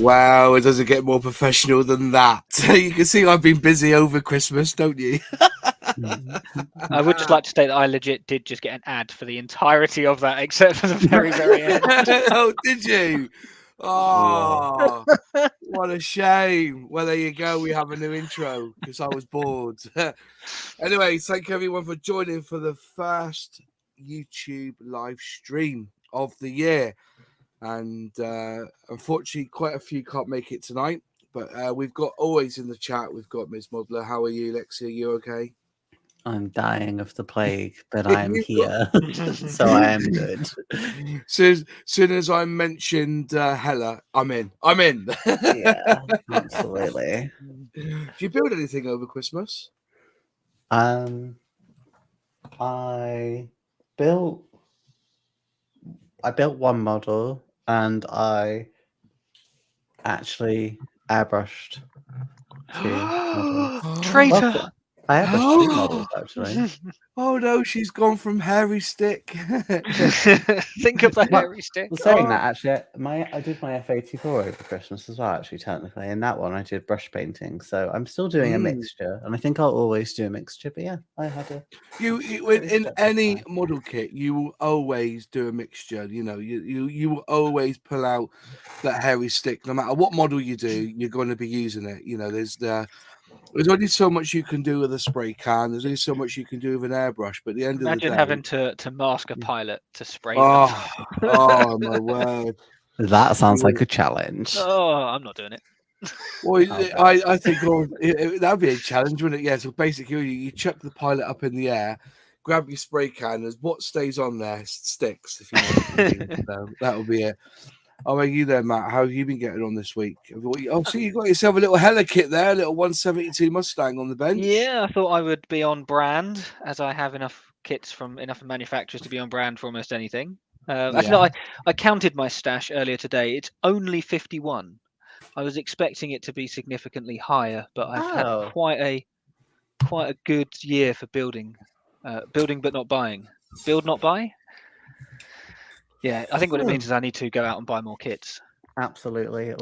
Wow, it doesn't get more professional than that. You can see I've been busy over Christmas, don't you? I would just like to state that I legit did just get an ad for the entirety of that, except for the very, very end. Oh, did you? Oh, what a shame. Well, there you go. We have a new intro because I was bored. Anyway, thank you everyone for joining for the first YouTube live stream of the year. And unfortunately, quite a few can't make it tonight. But we've got always in the chat, we've got Ms. Modeler. How are you, Lexi? Are you okay? I'm dying of the plague, but I am here, so I am good. Soon as I mentioned Hella, I'm in. Yeah, absolutely. Do you build anything over Christmas? I built one model, and I actually airbrushed 2 models. Traitor! Well, I airbrushed 2 models actually. Oh no, she's gone from hairy stick. Think of the hairy stick. Well, saying that, actually, I did my F84 over Christmas as well, actually, technically. In that one, I did brush painting. So I'm still doing a mixture, and I think I'll always do a mixture. But yeah, I had a... You in any model kit, you will always do a mixture. You know, you will always pull out that hairy stick. No matter what model you do, you're going to be using it. You know, there's only so much you can do with a spray can. There's only so much you can do with an airbrush. But at the end of the day, imagine having to mask a pilot to spray oh my word. That sounds like a challenge. Oh, I'm not doing it. Well, I think that'd be a challenge, wouldn't it? Yeah. So basically, you chuck the pilot up in the air, grab your spray can, and what stays on there sticks. If you know what I mean. So that'll be it. How about you there, Matt? How have you been getting on this week? Oh, so you got yourself a little hella kit there, a little 172 Mustang on the bench. Yeah, I thought I would be on brand, as I have enough kits from enough manufacturers to be on brand for almost anything. Actually, no, I counted my stash earlier today. It's only 51. I was expecting it to be significantly higher, but I've had quite a good year for building but not buying. Build, not buy. Yeah, I think what it means is I need to go out and buy more kits. Absolutely.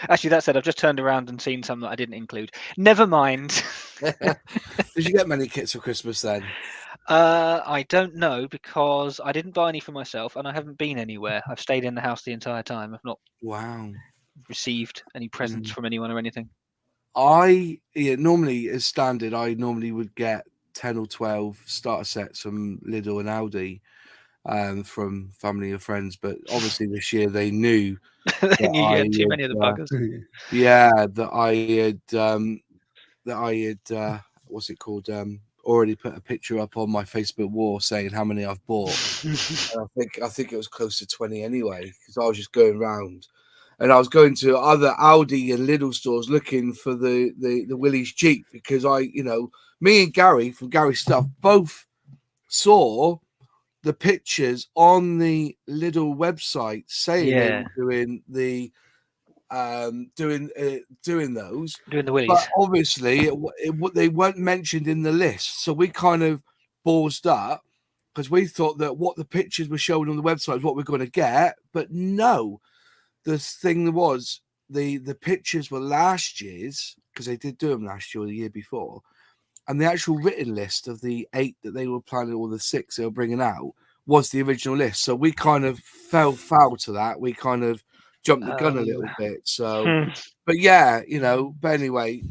Actually, that said, I've just turned around and seen some that I didn't include. Never mind. Did you get many kits for Christmas then? I don't know, because I didn't buy any for myself and I haven't been anywhere. I've stayed in the house the entire time. I've not received any presents from anyone or anything. Normally, as standard, I normally would get 10 or 12 starter sets from Lidl and Aldi. From family and friends, but obviously this year they knew they knew you had too many of the buggers. That I had what's it called? Already put a picture up on my Facebook wall saying how many I've bought. And I think it was close to 20 anyway, because I was just going around, and I was going to other Aldi and Lidl stores looking for the Willys Jeep, because me and Gary from Gary Stuff both saw the pictures on the Lidl website saying they were doing the Willys, but obviously they weren't mentioned in the list. So we kind of ballsed up, because we thought that what the pictures were showing on the website is what we're going to get. But no, the thing was the pictures were last year's, because they did do them last year or the year before. And the actual written list of the 8 that they were planning, or the 6 they were bringing out, was the original list. So we kind of fell foul to that. We kind of jumped the gun a little bit. So, but yeah, but anyway,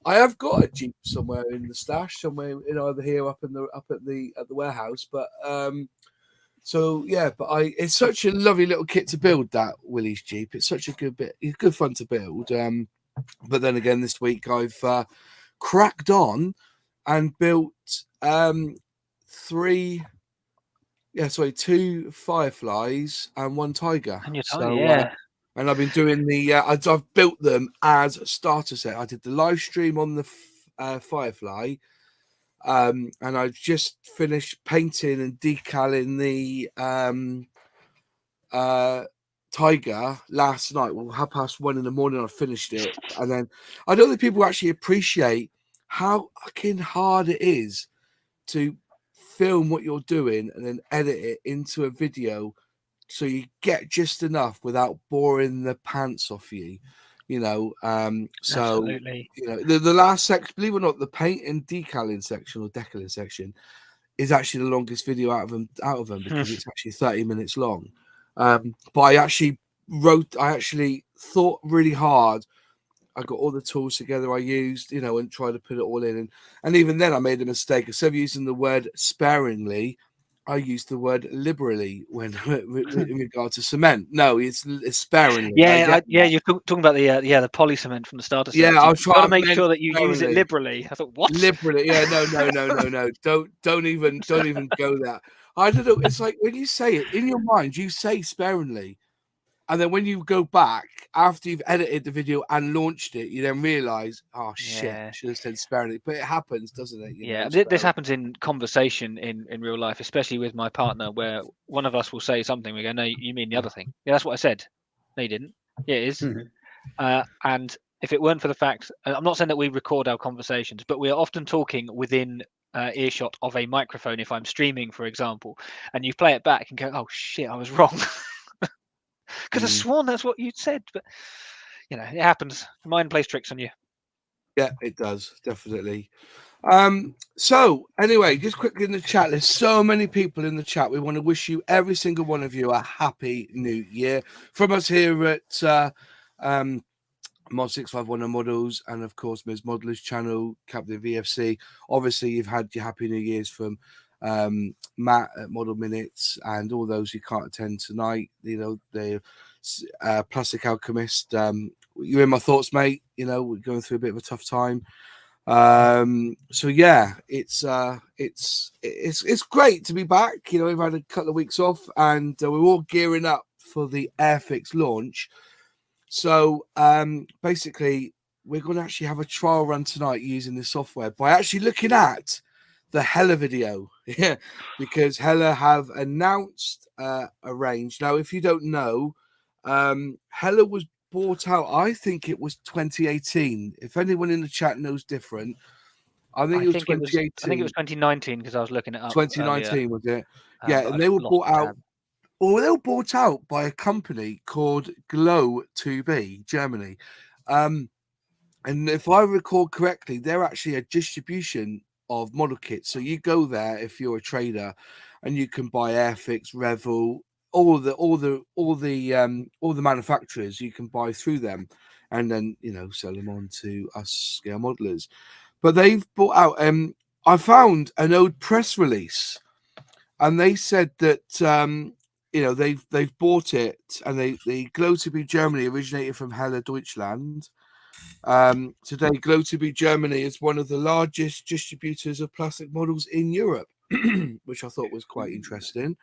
I have got a Jeep somewhere in the stash, somewhere either here up at the warehouse. But so yeah, but it's such a lovely little kit to build, that Willys Jeep. It's such a good bit. It's good fun to build. But then again, this week I've cracked on and built 2 Fireflies and 1 Tiger. And I've been doing I've built them as a starter set. I did the live stream on the Firefly, and I just finished painting and decaling the Tiger last night. Well, 1:30 in the morning, I finished it. And then I don't think people actually appreciate how fucking hard it is to film what you're doing and then edit it into a video so you get just enough without boring the pants off you, you know. So Absolutely. you know, the last section, believe it or not, the paint and decaling section or decaling section is actually the longest video out of them because it's actually 30 minutes long. But I actually thought really hard. I got all the tools together I used, you know, and tried to put it all in. And even then I made a mistake. Instead of using the word sparingly, I used the word liberally when in regard to cement. No, it's sparingly. Yeah, you're talking about the poly cement from the starter set. Yeah, I'll You've try. got to make sure that you use it sparingly. liberally. I thought, what? Liberally, yeah, no. Don't even go there. I don't know. It's like when you say it in your mind, you say sparingly, and then when you go back after you've edited the video and launched it, you then realize, oh shit, I should have said sparingly. But it happens, doesn't it? You know, this happens in conversation in real life, especially with my partner, where one of us will say something, we go, no, you mean the other thing. Yeah, that's what I said. No, you didn't. Yeah, it is. And if it weren't for the fact, I'm not saying that we record our conversations, but we are often talking within earshot of a microphone. If I'm streaming, for example, and you play it back and go, oh shit, I was wrong. Because I sworn that's what you'd said, but you know, it happens. Mind plays tricks on you. Yeah, it does, definitely. So anyway, just quickly in the chat, there's so many people in the chat. We want to wish you, every single one of you, a happy new year from us here at Mod 651 Models, and of course Ms. Modelers channel, Captain VFC. Obviously, you've had your happy new years from Matt at Model Minutes and all those who can't attend tonight. You know, the Plastic Alchemist. You're in my thoughts, mate. You know, we're going through a bit of a tough time. So yeah, it's great to be back. You know, we've had a couple of weeks off, and we're all gearing up for the Airfix launch. So basically, we're going to actually have a trial run tonight using the software by actually looking at the Hella video. Yeah, because Hella have announced a range. Now, if you don't know, Hella was bought out, I think it was 2018. If anyone in the chat knows different, I think it was 2018. I think it was 2019 because I was looking it up. 2019 earlier. Was it? Yeah, and they were bought out. Well, they were bought out by a company called Glow 2B, Germany. And if I recall correctly, they're actually a distribution of model kits. So you go there if you're a trader, and you can buy Airfix, Revel, all the manufacturers. You can buy through them, and then sell them on to us scale modelers. But they've bought out. I found an old press release, and they said that they've bought it, and the Glow 2B Germany originated from Hella Deutschland. Today, Glow 2B Germany is one of the largest distributors of plastic models in Europe, which I thought was quite interesting.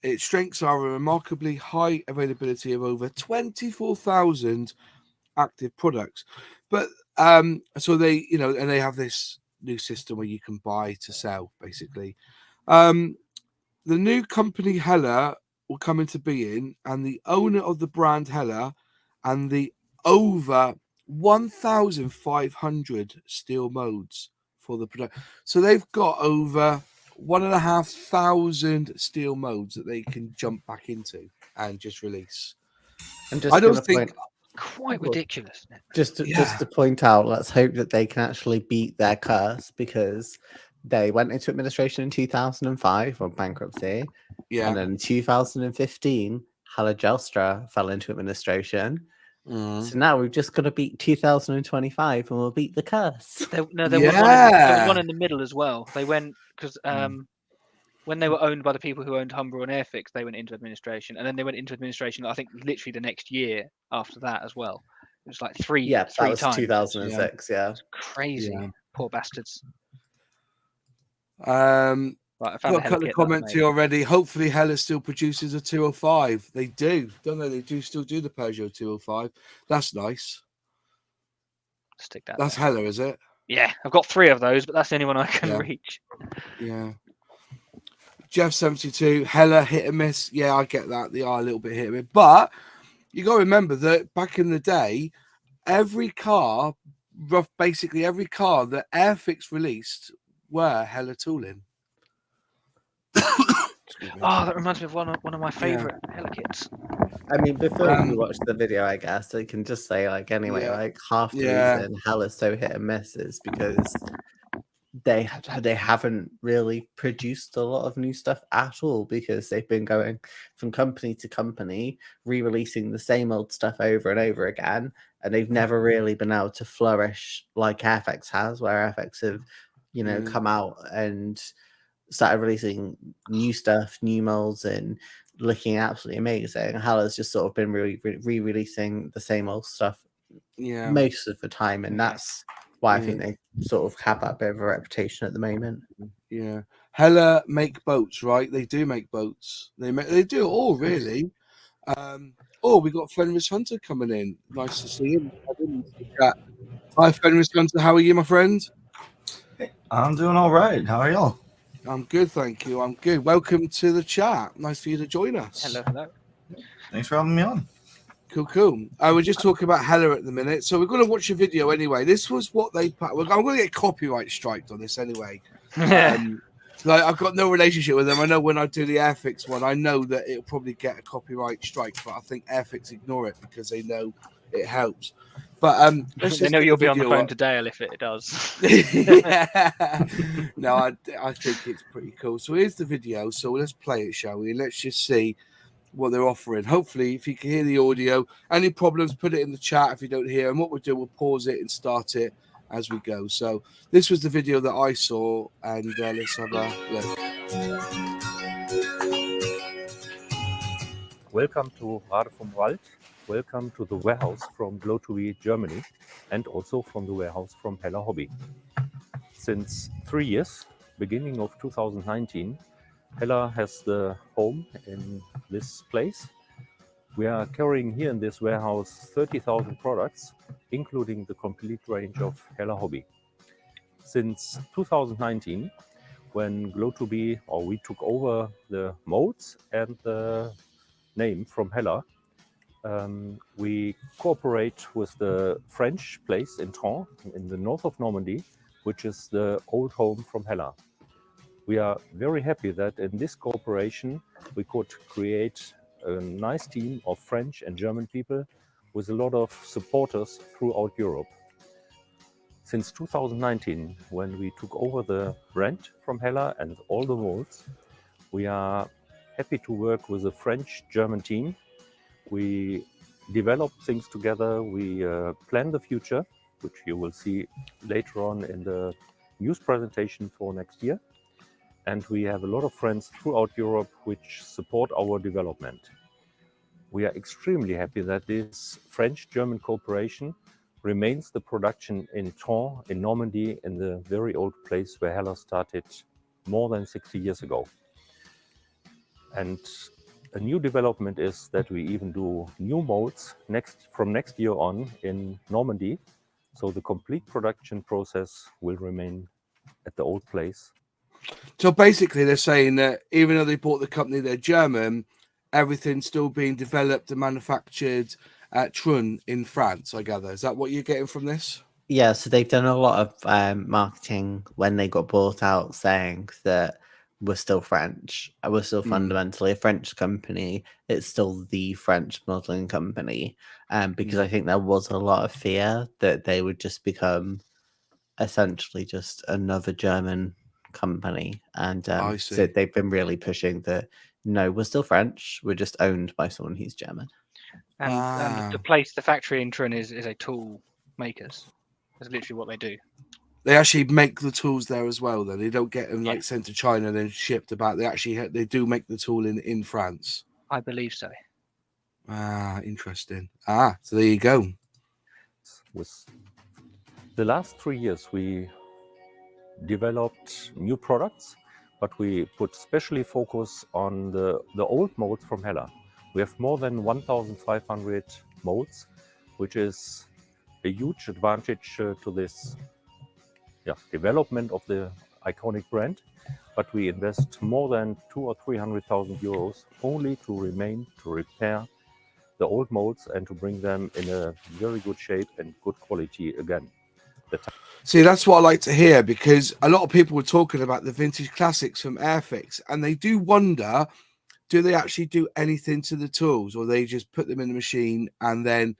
Its strengths are a remarkably high availability of over 24,000 active products. But so they, and they have this new system where you can buy to sell, basically. The new company Hella will come into being, and the owner of the brand Hella and the over 1,500 steel modes for the production. So they've got over 1,500 steel modes that they can jump back into and just release. I don't think quite ridiculous. Just to point out, let's hope that they can actually beat their curse, because they went into administration in 2005 on bankruptcy. Yeah. And then in 2015, Hella Gelstra fell into administration. So now we've just got to beat 2025 and we'll beat the curse. There was one in the middle as well. They went because when they were owned by the people who owned Humber and Airfix, they went into administration, and then they went into administration, I think, literally the next year after that as well. It was like three times. 2006. Yeah. Crazy. Yeah. Poor bastards. Right, I found got a couple of comments here already. Hopefully Hella still produces a 205. They do, don't they? They do still do the Peugeot 205. That's nice. Stick that. That's Hella, is it? Yeah, I've got 3 of those, but that's the only one I can reach. Yeah. Jeff 72, Hella hit and miss. Yeah, I get that. They are a little bit hit and miss. But you got to remember that back in the day, basically every car that Airfix released were Hella tooling. Excuse me. Oh, that reminds me of one of my favourite Hella kits. I mean, before you watch the video, I guess I can just say, like, anyway, like half the reason Hell is so hit and miss is because they haven't really produced a lot of new stuff at all, because they've been going from company to company, re-releasing the same old stuff over and over again, and they've never really been able to flourish like Airfix has, where Airfix have, you know, come out and started releasing new stuff, new molds, and looking absolutely amazing. Hella's just sort of been re-releasing the same old stuff most of the time, and that's why I think they sort of have that bit of a reputation at the moment. Yeah, Hella make boats, right? They do make boats. They do it all, really. We got Fenris Hunter coming in. Nice to see him. Hi, Fenris Hunter. How are you, my friend? I'm doing all right. How are y'all? I'm good, thank you. I'm good. Welcome to the chat. Nice for you to join us. Hello. Thanks for having me on. Cool. We're just talking about Hella at the minute, so we're going to watch a video anyway. This was what they put. I'm going to get copyright striked on this anyway. Like, I've got no relationship with them. I know when I do the Airfix one, I know that it'll probably get a copyright strike, but I think Airfix ignore it because they know it helps. But they know you'll be on the phone to Dale if it does. No, I think it's pretty cool. So here's the video. So let's play it, shall we? Let's just see what they're offering. Hopefully, if you can hear the audio, any problems, put it in the chat if you don't hear. And what we'll do, we'll pause it and start it as we go. So this was the video that I saw, and let's have a look. Welcome to Rade vom Wald. Welcome to the warehouse from Glow2B Germany, and also from the warehouse from Hella Hobby. Since 3 years, beginning of 2019, Hella has the home in this place. We are carrying here in this warehouse 30,000 products, including the complete range of Hella Hobby. Since 2019, when Glow2B, or we took over the molds and the name from Hella, we cooperate with the French place in Tron, in the north of Normandy, which is the old home from Hella. We are very happy that in this cooperation we could create a nice team of French and German people with a lot of supporters throughout Europe. Since 2019, when we took over the brand from Hella and all the molds, we are happy to work with a French-German team. We develop things together, we plan the future, which you will see later on in the news presentation for next year. And we have a lot of friends throughout Europe which support our development. We are extremely happy that this French-German cooperation remains the production in Tron, in Normandy, in the very old place where Hella started more than 60 years ago. And a new development is that we even do new molds from next year on in Normandy. So the complete production process will remain at the old place. So basically, they're saying that even though they bought the company, they're German, everything's still being developed and manufactured at Trun in France, I gather. Is that what you're getting from this? Yeah, so they've done a lot of marketing when they got bought out, saying that we're still French. We're still fundamentally a French company. It's still the French modeling company. Because I think there was a lot of fear that they would just become essentially just another German company. And so they've been really pushing that, no, we're still French. We're just owned by someone who's German. And the factory in Trun is a tool makers. That's literally what they do. They actually make the tools there as well, though. They don't get them like sent to China and then shipped about. They do make the tool in France. I believe so. Interesting. So there you go. With the last 3 years, we developed new products, but we put specially focus on the old molds from Hella. We have more than 1,500 molds, which is a huge advantage to this development of the iconic brand. But we invest more than 200,000 or 300,000 euros only to repair the old molds and to bring them in a very good shape and good quality again. See, that's what I like to hear, because a lot of people were talking about the vintage classics from Airfix, and they do wonder, do they actually do anything to the tools, or they just put them in the machine and then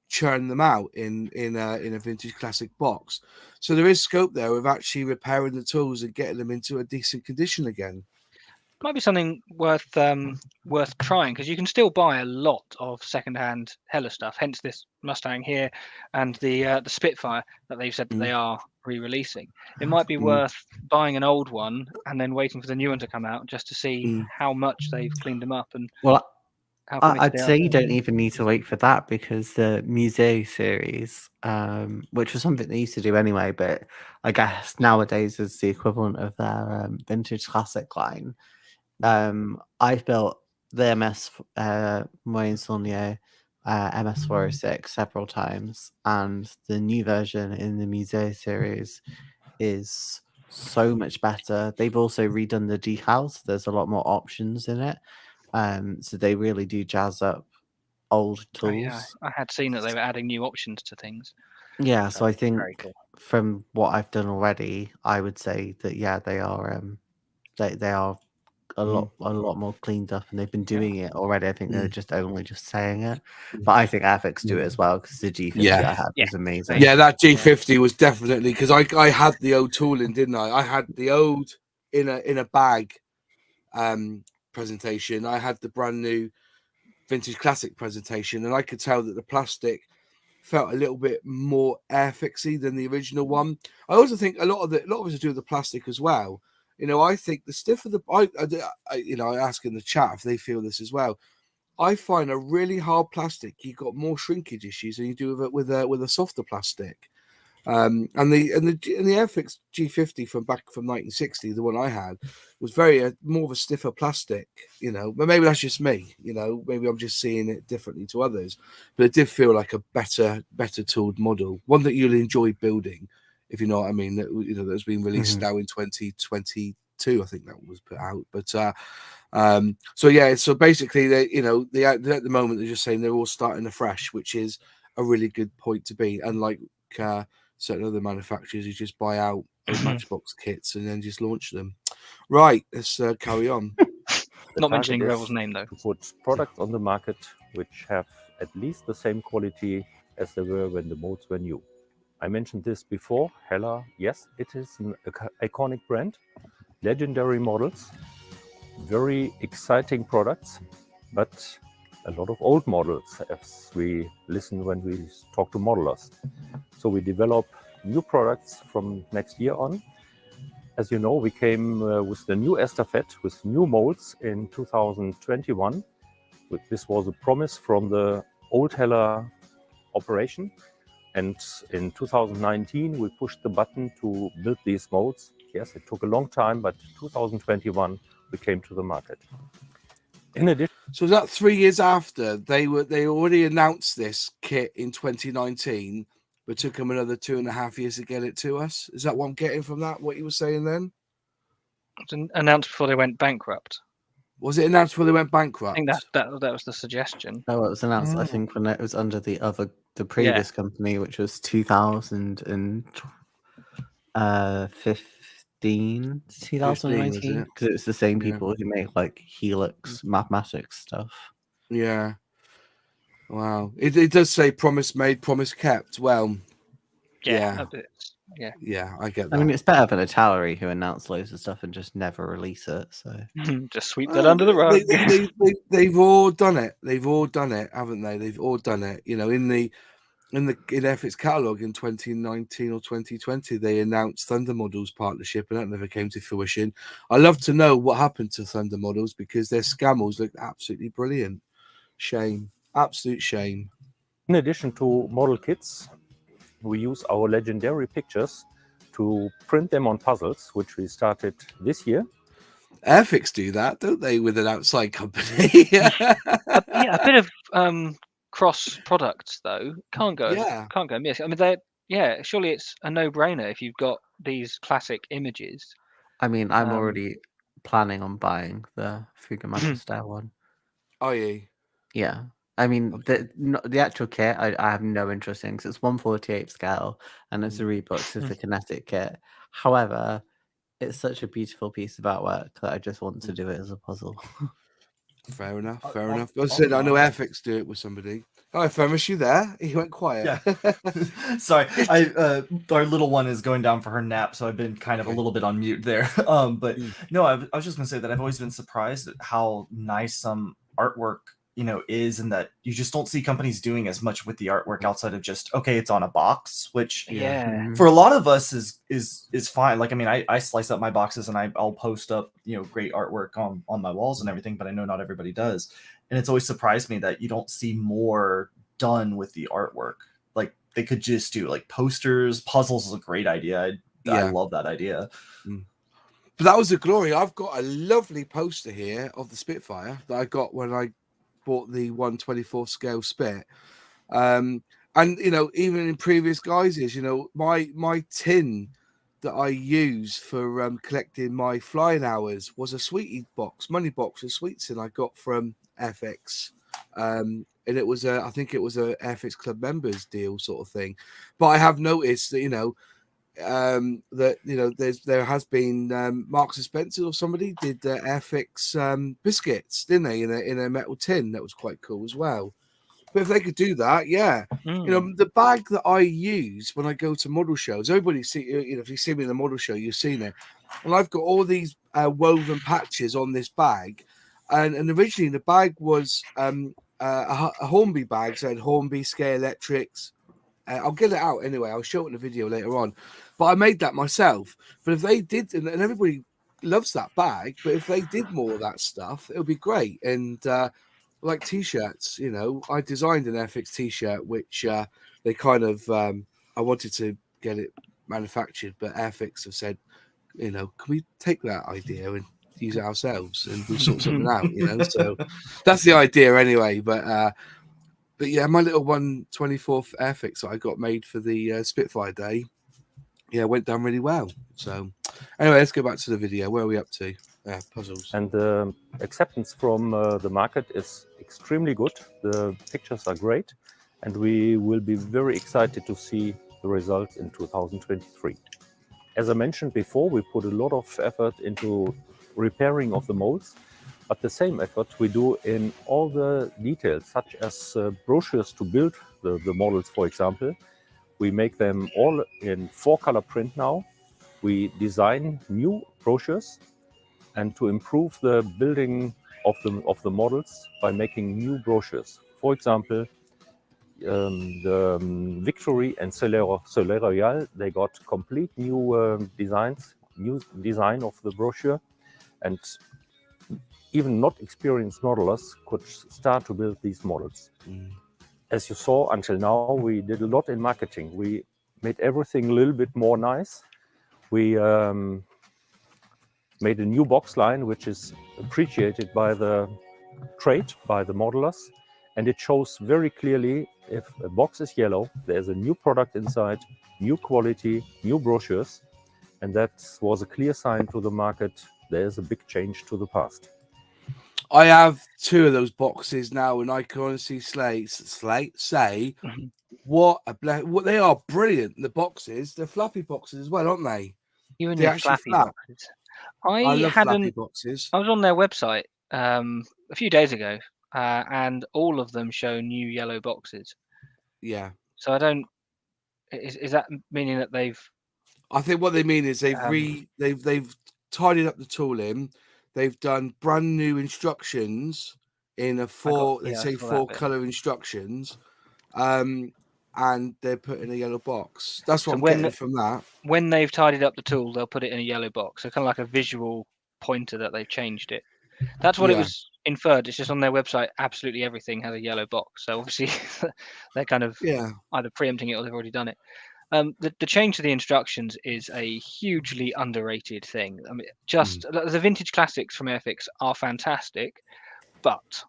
churn them out in a vintage classic box? So there is scope there of actually repairing the tools and getting them into a decent condition again. Might be something worth trying, because you can still buy a lot of secondhand Hella stuff. Hence this Mustang here, and the Spitfire that they've said that they are re-releasing. It might be worth buying an old one and then waiting for the new one to come out, just to see how much they've cleaned them up and how committed I'd they say are. you don't even need to wait for that, because the Musée series, which was something they used to do anyway, but I guess nowadays is the equivalent of their vintage classic line. I've built the Moyen Saulnier MS406 several times, and the new version in the Musée series is so much better. They've also redone the decals. There's a lot more options in it. So they really do jazz up old tools. Oh, yeah, I had seen that they were adding new options to things. Yeah, so I think cool. from what I've done already, I would say that they are they are a lot more cleaned up, and they've been doing it already. I think they're just saying it, but I think Airfix do it as well, because the G50 I had was amazing. Yeah, that G50 was definitely, because I had the old tooling, didn't I? I had the old in a bag presentation. I had the brand new vintage classic presentation, and I could tell that the plastic felt a little bit more Airfixy than the original one. I also think a lot of it is to do with the plastic as well. You know, I think the stiffer the I ask in the chat if they feel this as well. I find a really hard plastic, you've got more shrinkage issues than you do with a softer plastic. And the Airfix G50 from 1960, the one I had, was very more of a stiffer plastic, you know. But maybe that's just me, you know. Maybe I'm just seeing it differently to others. But it did feel like a better tooled model, one that you'll enjoy building, if you know what I mean. That, you know, that's been released now in 2022, I think that was put out. But so yeah, so basically they, you know, at the moment they're just saying they're all starting afresh, which is a really good point to be. Unlike certain other manufacturers who just buy out Matchbox kits and then just launch them. Right, let's carry on. Not mentioning Revel's name though. To put products on the market which have at least the same quality as they were when the molds were new. I mentioned this before. Hella, yes, it is an iconic brand, legendary models, very exciting products, but a lot of old models, as we listen when we talk to modelers. So we develop new products from next year on. As you know, we came with the new Estafette with new molds in 2021. This was a promise from the old Hella operation. And in 2019, we pushed the button to build these molds. Yes, it took a long time, but 2021, we came to the market. In addition, so is that 3 years after they already announced this kit in 2019, but took them another 2.5 years to get it to us? Is that what I'm getting from that? What you were saying then? It was announced before they went bankrupt. Was it announced before they went bankrupt? I think that was the suggestion. No, it was announced. I think when it was under the previous company, which was 2015 to 2019, because it was the same people who make like Helix mathematics stuff. Yeah. Wow. It does say promise made, promise kept. Well, yeah, I get that. I mean, it's better than a Tallery who announce loads of stuff and just never release it. So just sweep that under the rug. They've all done it. They've all done it, haven't they? They've all done it. You know, in Airfix catalog in 2019 or 2020, they announced Thunder Models partnership, and that never came to fruition. I love to know what happened to Thunder Models, because their scammels look absolutely brilliant. Shame, absolute shame. In addition to model kits, we use our legendary pictures to print them on puzzles, which we started this year. Airfix do that, don't they, with an outside company? a bit of cross products though can't go amiss. I mean, surely it's a no-brainer if you've got these classic images. I mean, I'm already planning on buying the Fuga Magister one. Are you? Yeah, I mean, the actual kit, I have no interest in, because it's 1/48 scale, and it's a Reeboks of the kinetic kit. However, it's such a beautiful piece of artwork that I just want to do it as a puzzle. Fair enough. I said I know Airfix do it with somebody. Oh, Femis, you there? He went quiet. Yeah. Sorry, our little one is going down for her nap, so I've been kind of a little bit on mute there. But no, I was just gonna say that I've always been surprised at how nice some artwork is, and that you just don't see companies doing as much with the artwork outside of just, okay, it's on a box, which for a lot of us is fine. Like, I mean, I slice up my boxes and I'll post up great artwork on my walls and everything, but I know not everybody does, and it's always surprised me that you don't see more done with the artwork. Like, they could just do like posters. Puzzles is a great idea. I love that idea. But that was the glory. I've got a lovely poster here of the Spitfire that I got when I bought the 1/24 scale Spit, and even in previous guises, my tin that I use for collecting my flying hours was a sweetie box, money box of sweets, and I got from Airfix, and it was I think it was a Airfix Club members deal sort of thing. But I have noticed that there has been Marks and Spencer or somebody did Airfix biscuits, didn't they, in a metal tin? That was quite cool as well. But if they could do that, the bag that I use when I go to model shows, everybody see, if you see me in the model show, you've seen it, and I've got all these woven patches on this bag, and originally the bag was a Hornby bag, so it had Hornby, Scale Electrics. I'll get it out anyway. I'll show it in the video later on. But I made that myself. But if they did, and everybody loves that bag, but if they did more of that stuff, it would be great. And like t-shirts, I designed an Airfix t-shirt, which they kind of, I wanted to get it manufactured, but Airfix have said, can we take that idea and use it ourselves, and we'll sort something out, So that's the idea anyway. But yeah, my little 1/24 Airfix that I got made for the Spitfire Day, went down really well. So anyway, let's go back to the video. Where are we up to? Puzzles. And the acceptance from the market is extremely good. The pictures are great, and we will be very excited to see the results in 2023. As I mentioned before, we put a lot of effort into repairing of the molds, but the same effort we do in all the details, such as brochures to build the models, for example. We make them all in 4-color print now. We design new brochures, and to improve the building of the models by making new brochures. For example, the Victory and Soleil Royal, they got complete new designs, new design of the brochure, and even not experienced modelers could start to build these models. As you saw, until now, we did a lot in marketing. We made everything a little bit more nice. We made a new box line, which is appreciated by the trade, by the modelers, and it shows very clearly if a box is yellow, there's a new product inside, new quality, new brochures, and that was a clear sign to the market there's a big change to the past. I have 2 of those boxes now, and I can honestly say what they are brilliant. The boxes, they're fluffy boxes as well, aren't they? You and your flappy boxes. I love flappy boxes. I was on their website a few days ago, and all of them show new yellow boxes. Yeah. So I don't. Is that meaning that they've? I think what they mean is they've tidied up the tooling. They've done brand new instructions in a 4-color instructions, and they're put in a yellow box. That's what I'm getting from that. When they've tidied up the tool, they'll put it in a yellow box. So kind of like a visual pointer that they've changed it. That's what it was inferred. It's just on their website. Absolutely everything has a yellow box. So obviously they're kind of either preempting it or they've already done it. The change to the instructions is a hugely underrated thing. I mean, the vintage classics from Airfix are fantastic, but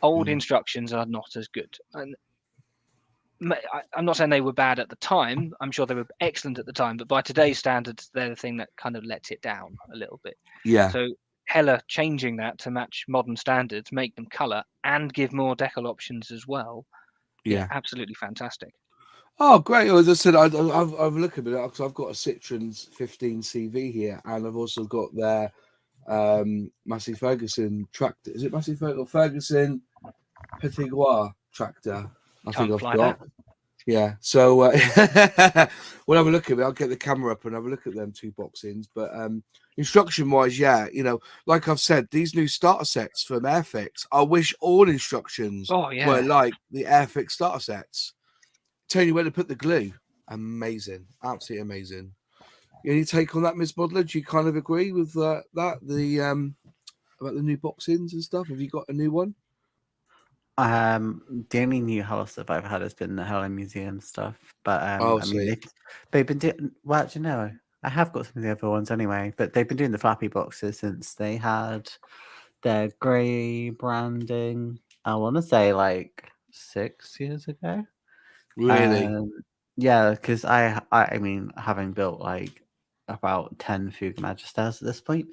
old instructions are not as good. And I'm not saying they were bad at the time. I'm sure they were excellent at the time, but by today's standards, they're the thing that kind of lets it down a little bit. Yeah. So Hella changing that to match modern standards, make them colour, and give more decal options as well. Yeah, absolutely fantastic. Oh, great! As I said, I've looked at it because I've got a Citroen's 15 CV here, and I've also got their Massey Ferguson tractor. Is it Massey Ferguson Petitgoire tractor? I think I've got. That. Yeah, so we'll have a look at it. I'll get the camera up and have a look at them 2 boxings. But instruction-wise, yeah, like I've said, these new starter sets from Airfix, I wish all instructions were like the Airfix starter sets. Tell you where to put the glue. Amazing, absolutely amazing. Any take on that, Miss Bodler? Do you kind of agree with that? About the new boxings and stuff. Have you got a new one? The only new Hello stuff I've had has been the Hello Museum stuff. But I mean, they've been doing. Well, do you know, I have got some of the other ones anyway. But they've been doing the flappy boxes since they had their grey branding. I want to say like 6 years ago. Really? Yeah, because I mean, having built like about 10 Fuga Magisters at this point,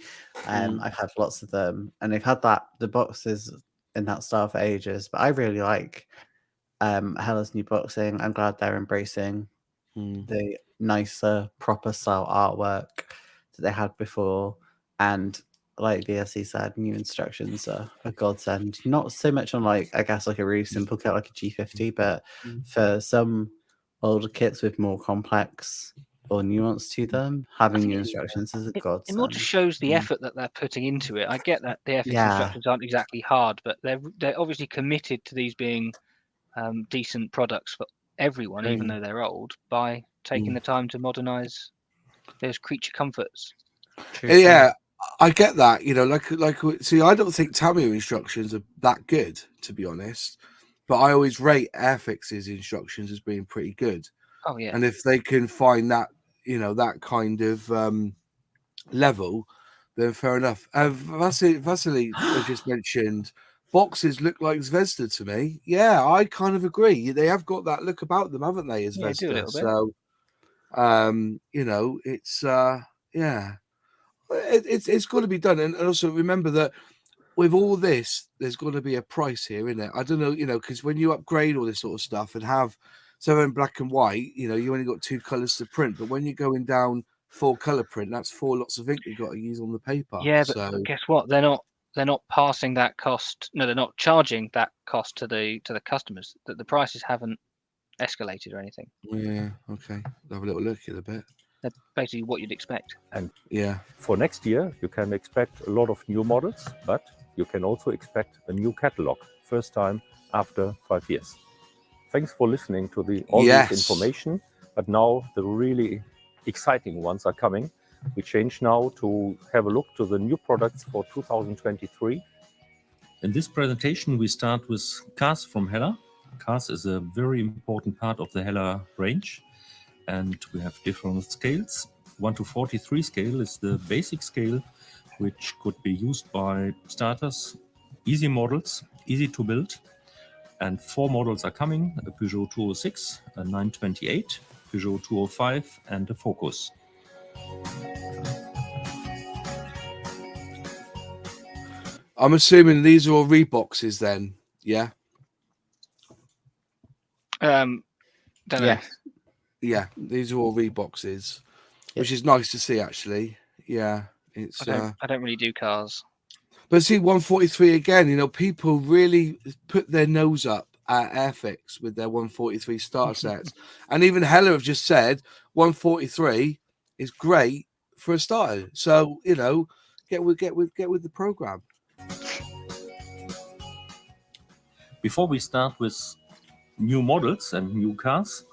I've had lots of them, and they've had the boxes in that style for ages. But I really like Hella's new boxing. I'm glad they're embracing the nicer, proper style artwork that they had before, and like VSC said, new instructions are a godsend. Not so much on like, I guess, like a really simple kit like a G50, but for some older kits with more complex or nuance to them, having new instructions is a godsend. It more just shows the effort that they're putting into it. I get that the Airfix instructions aren't exactly hard, but they're obviously committed to these being decent products for everyone, even though they're old, by taking the time to modernize those creature comforts. Yeah, I get that. See, I don't think Tamiya instructions are that good, to be honest. But I always rate Airfix's instructions as being pretty good. Oh yeah. And if they can find that, that kind of level, then fair enough. Vasily just mentioned boxes look like Zvezda to me. Yeah, I kind of agree. They have got that look about them, haven't they, as Zvezda? Do a little bit. So, it's it's got to be done. And also remember that with all this, there's got to be a price here, isn't it? I don't know, because when you upgrade all this sort of stuff and have in black and white, you only got 2 colors to print. But when you're going down 4 color print, that's 4 lots of ink you've got to use on the paper. Yeah, but guess what? They're not passing that cost. No, they're not charging that cost to the customers. That the prices haven't escalated or anything. Yeah. Okay. Have a little look at a bit. That's basically what you'd expect. And yeah, for next year, you can expect a lot of new models, but you can also expect a new catalog. First time after 5 years. Thanks for listening to all this information. But now the really exciting ones are coming. We change now to have a look to the new products for 2023. In this presentation, we start with cars from Hella. Cars is a very important part of the Hella range, and we have different scales. 1 to 43 scale is the basic scale, which could be used by starters, easy models, easy to build. And 4 models are coming: a Peugeot 206, a 928, Peugeot 205, and a Focus. I'm assuming these are all reboxes then, yeah? Don't know. Yeah, these are all reboxes, which is nice to see, actually. Yeah, it's. I don't really do cars. But see, 143 again, people really put their nose up at Airfix with their 143 starter sets. And even Hella have just said 143 is great for a starter. So, get with the program. Before we start with new models and new cars,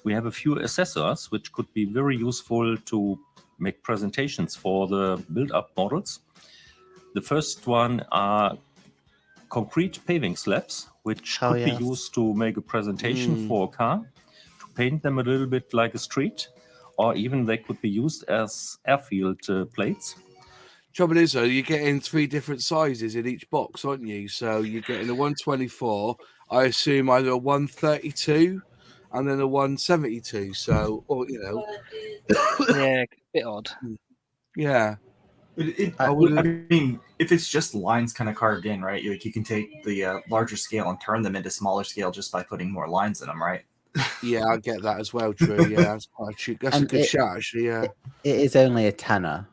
we have a few accessories which could be very useful to make presentations for the build-up models. The first one are concrete paving slabs, which could be used to make a presentation for a car, to paint them a little bit like a street, or even they could be used as airfield plates. Trouble is, though, you're getting 3 different sizes in each box, aren't you? So you're getting a 124, I assume either a 132 and then a 172. So, or yeah, a bit odd. Yeah. I mean, if it's just lines kind of carved in, right? You can take the larger scale and turn them into smaller scale just by putting more lines in them, right? Yeah, I get that as well. True. Yeah, that's a good shot, actually. Yeah, it is only a tenner,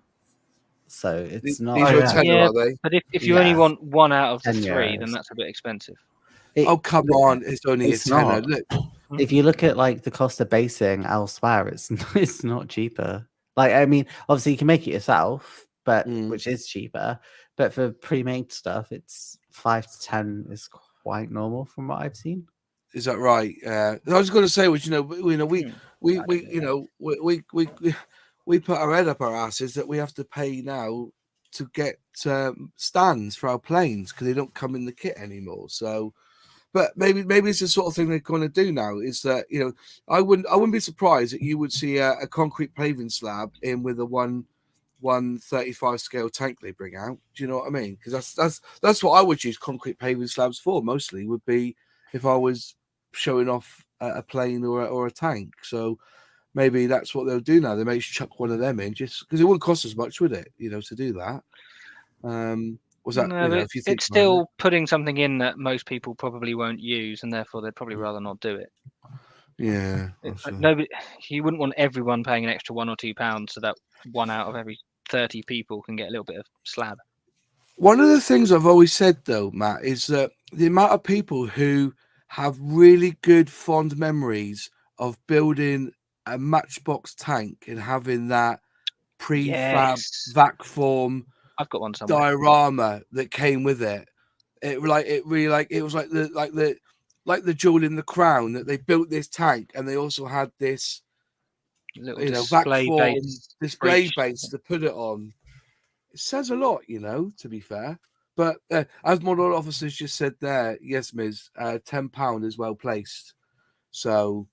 so it's not. These are a tenner, are they? But if you only want one out of the 10 three, then euros. that's a bit expensive. Come on, it's only a tenner. Not. If you look at like the cost of basing elsewhere, it's not cheaper. Like, I mean, obviously you can make it yourself, but which is cheaper. But for pre-made stuff, it's 5 to 10 is quite normal from what I've seen. Is that right? I was going to say, we put our head up our asses that we have to pay now to get stands for our planes because they don't come in the kit anymore. So, but maybe it's the sort of thing they're going to do now. Is that I wouldn't be surprised that you would see a concrete paving slab in with a 1/35 scale tank they bring out. Do you know what I mean? Because that's what I would use concrete paving slabs for. Mostly would be if I was showing off a plane or a tank. So maybe that's what they'll do now. They may chuck one of them in just because it wouldn't cost as much, would it? To do that. Was that? No, if you think it's still putting something in that most people probably won't use, and therefore they'd probably rather not do it. Yeah. Nobody, you wouldn't want everyone paying an extra £1 or £2 so that 1 out of every 30 people can get a little bit of slab. One of the things I've always said, though, Matt, is that the amount of people who have really good fond memories of building a Matchbox tank and having that prefab vac form I've got one somewhere. diorama that came with it. It was like the jewel in the crown that they built this tank and they also had this little vac form display base to put it on. It says a lot, to be fair. But as model officers just said there, yes, Ms. £10 is well placed. So,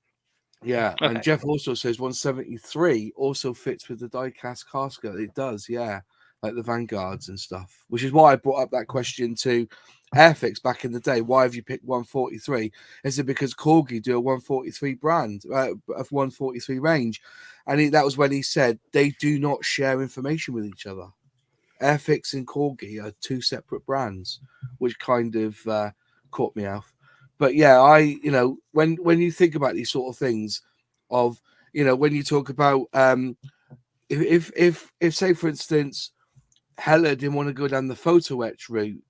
yeah. Okay. And Jeff also says 173 also fits with the die-cast casket. It does, yeah. Like the Vanguards and stuff. Which is why I brought up that question to Airfix back in the day. Why have you picked 143? Is it because Corgi do a 143 brand, of 143 range? And that was when he said they do not share information with each other. Airfix and Corgi are two separate brands, which kind of caught me off. But yeah, when you think about these sort of things, of when you talk about if say for instance, Hella didn't want to go down the photo etch route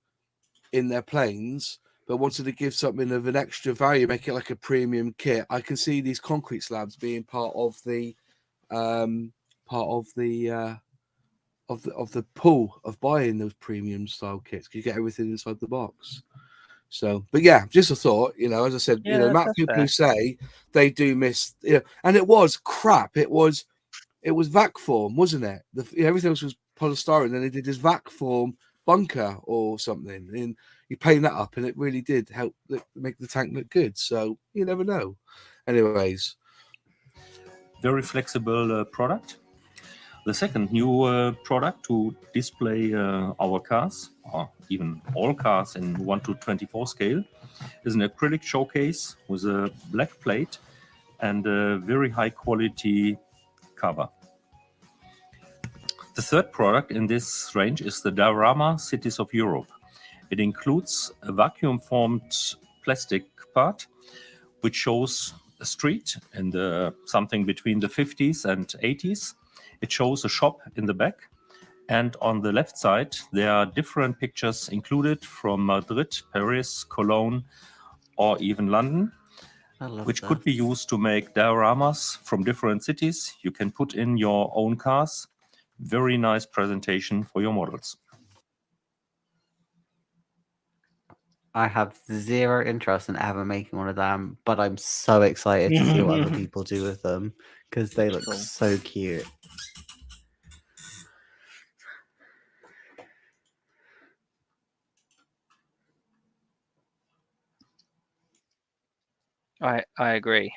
in their planes, but wanted to give something of an extra value, make it like a premium kit. I can see these concrete slabs being part of the of the pool of buying those premium style kits. You get everything inside the box. So, but yeah, just a thought. As I said, Matt, people who say they do miss, and it was crap. It was vac form, wasn't it? Everything else was polystyrene. Then they did this vac form bunker or something, and you paint that up, and it really did help make the tank look good. So you never know. Anyways, very flexible product. The second new product to display our cars, or even all cars in 1/24 scale, is an acrylic showcase with a black plate and a very high quality cover. The third product in this range is the diorama Cities of Europe. It includes a vacuum formed plastic part which shows a street in something between the 50s and 80s. It shows a shop in the back, and on the left side there are different pictures included from Madrid, Paris, Cologne, or even London, which could be used to make dioramas from different cities. You can put in your own cars. Very nice presentation for your models. I have zero interest in ever making one of them, but I'm so excited to see what other people do with them because they look so cute. I agree.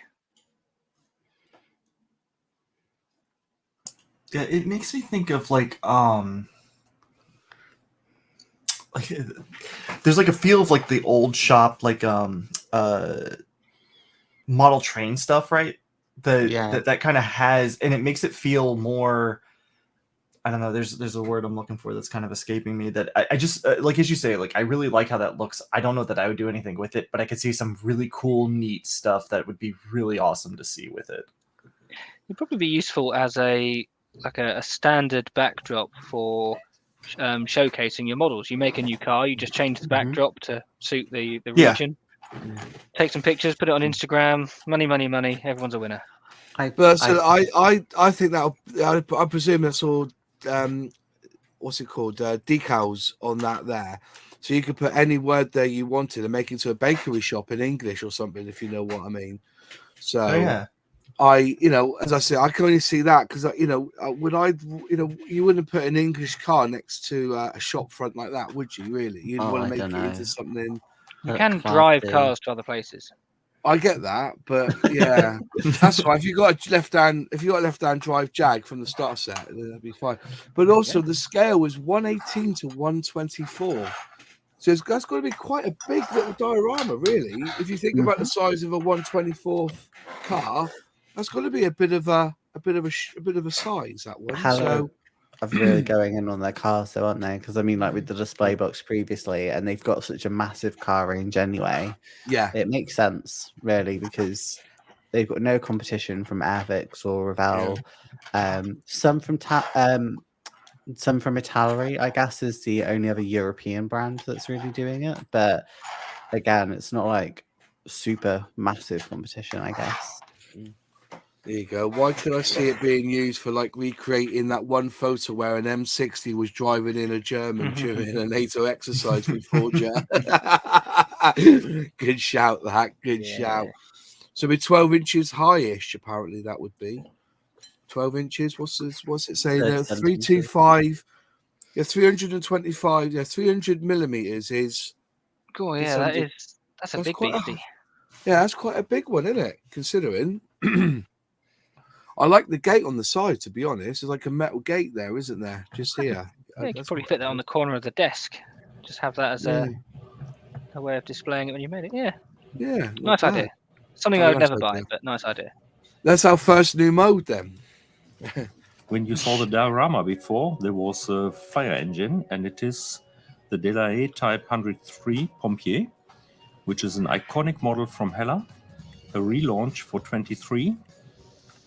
Yeah, it makes me think of like there's like a feel of like the old shop, like model train stuff, right? That kind of has, and it makes it feel more I don't know. There's a word I'm looking for that's kind of escaping me. That I just like, as you say, like I really like how that looks. I don't know that I would do anything with it, but I could see some really cool, neat stuff that would be really awesome to see with it. It'd probably be useful as a standard backdrop for showcasing your models. You make a new car, you just change the backdrop to suit the region. Take some pictures, put it on Instagram. Money, money, money. Everyone's a winner. I think that I presume that's all. What's it called? Decals on that there, so you could put any word there you wanted and make it into a bakery shop in English or something, if you know what I mean. So as I say, I can only see that because you wouldn't put an English car next to a shop front like that, would you? Really, you'd want to make it into something. You can drive cars to other places. I get that, but yeah, that's fine. If you got a left-hand drive Jag from the starter set, then that'd be fine. But also the scale was 118 to 124, so that's got to be quite a big little diorama, really. If you think about the size of a 124 car, that's got to be a bit of a size, that one. Of really going in on their cars, though, aren't they? Because I mean, like with the display box previously, and they've got such a massive car range anyway. Yeah, it makes sense, really, because they've got no competition from Airfix or Revell. Some from Italy, I guess, is the only other European brand that's really doing it. But again, it's not like super massive competition, I guess. There you go. Why could I see it being used for like recreating that one photo where an M60 was driving in a German during a NATO exercise with Forger? Good shout, that. Good shout. So be 12 inches high-ish, apparently that would be. 12 inches. What's it saying there? 325. Yeah, 325. Yeah, 300 millimeters is. Cool. Yeah, that's a big beastie. Yeah, that's quite a big one, isn't it? Considering. I like the gate on the side, to be honest. There's like a metal gate there, isn't there? Just here. Yeah, you could probably fit that on the corner of the desk. Just have that as a way of displaying it when you made it. Yeah. Yeah. Nice idea. Something I would never buy, but nice idea. That's our first new mode then. When you saw the diorama before, there was a fire engine, and it is the Delahaye Type 103 Pompier, which is an iconic model from Hella, a relaunch for 23.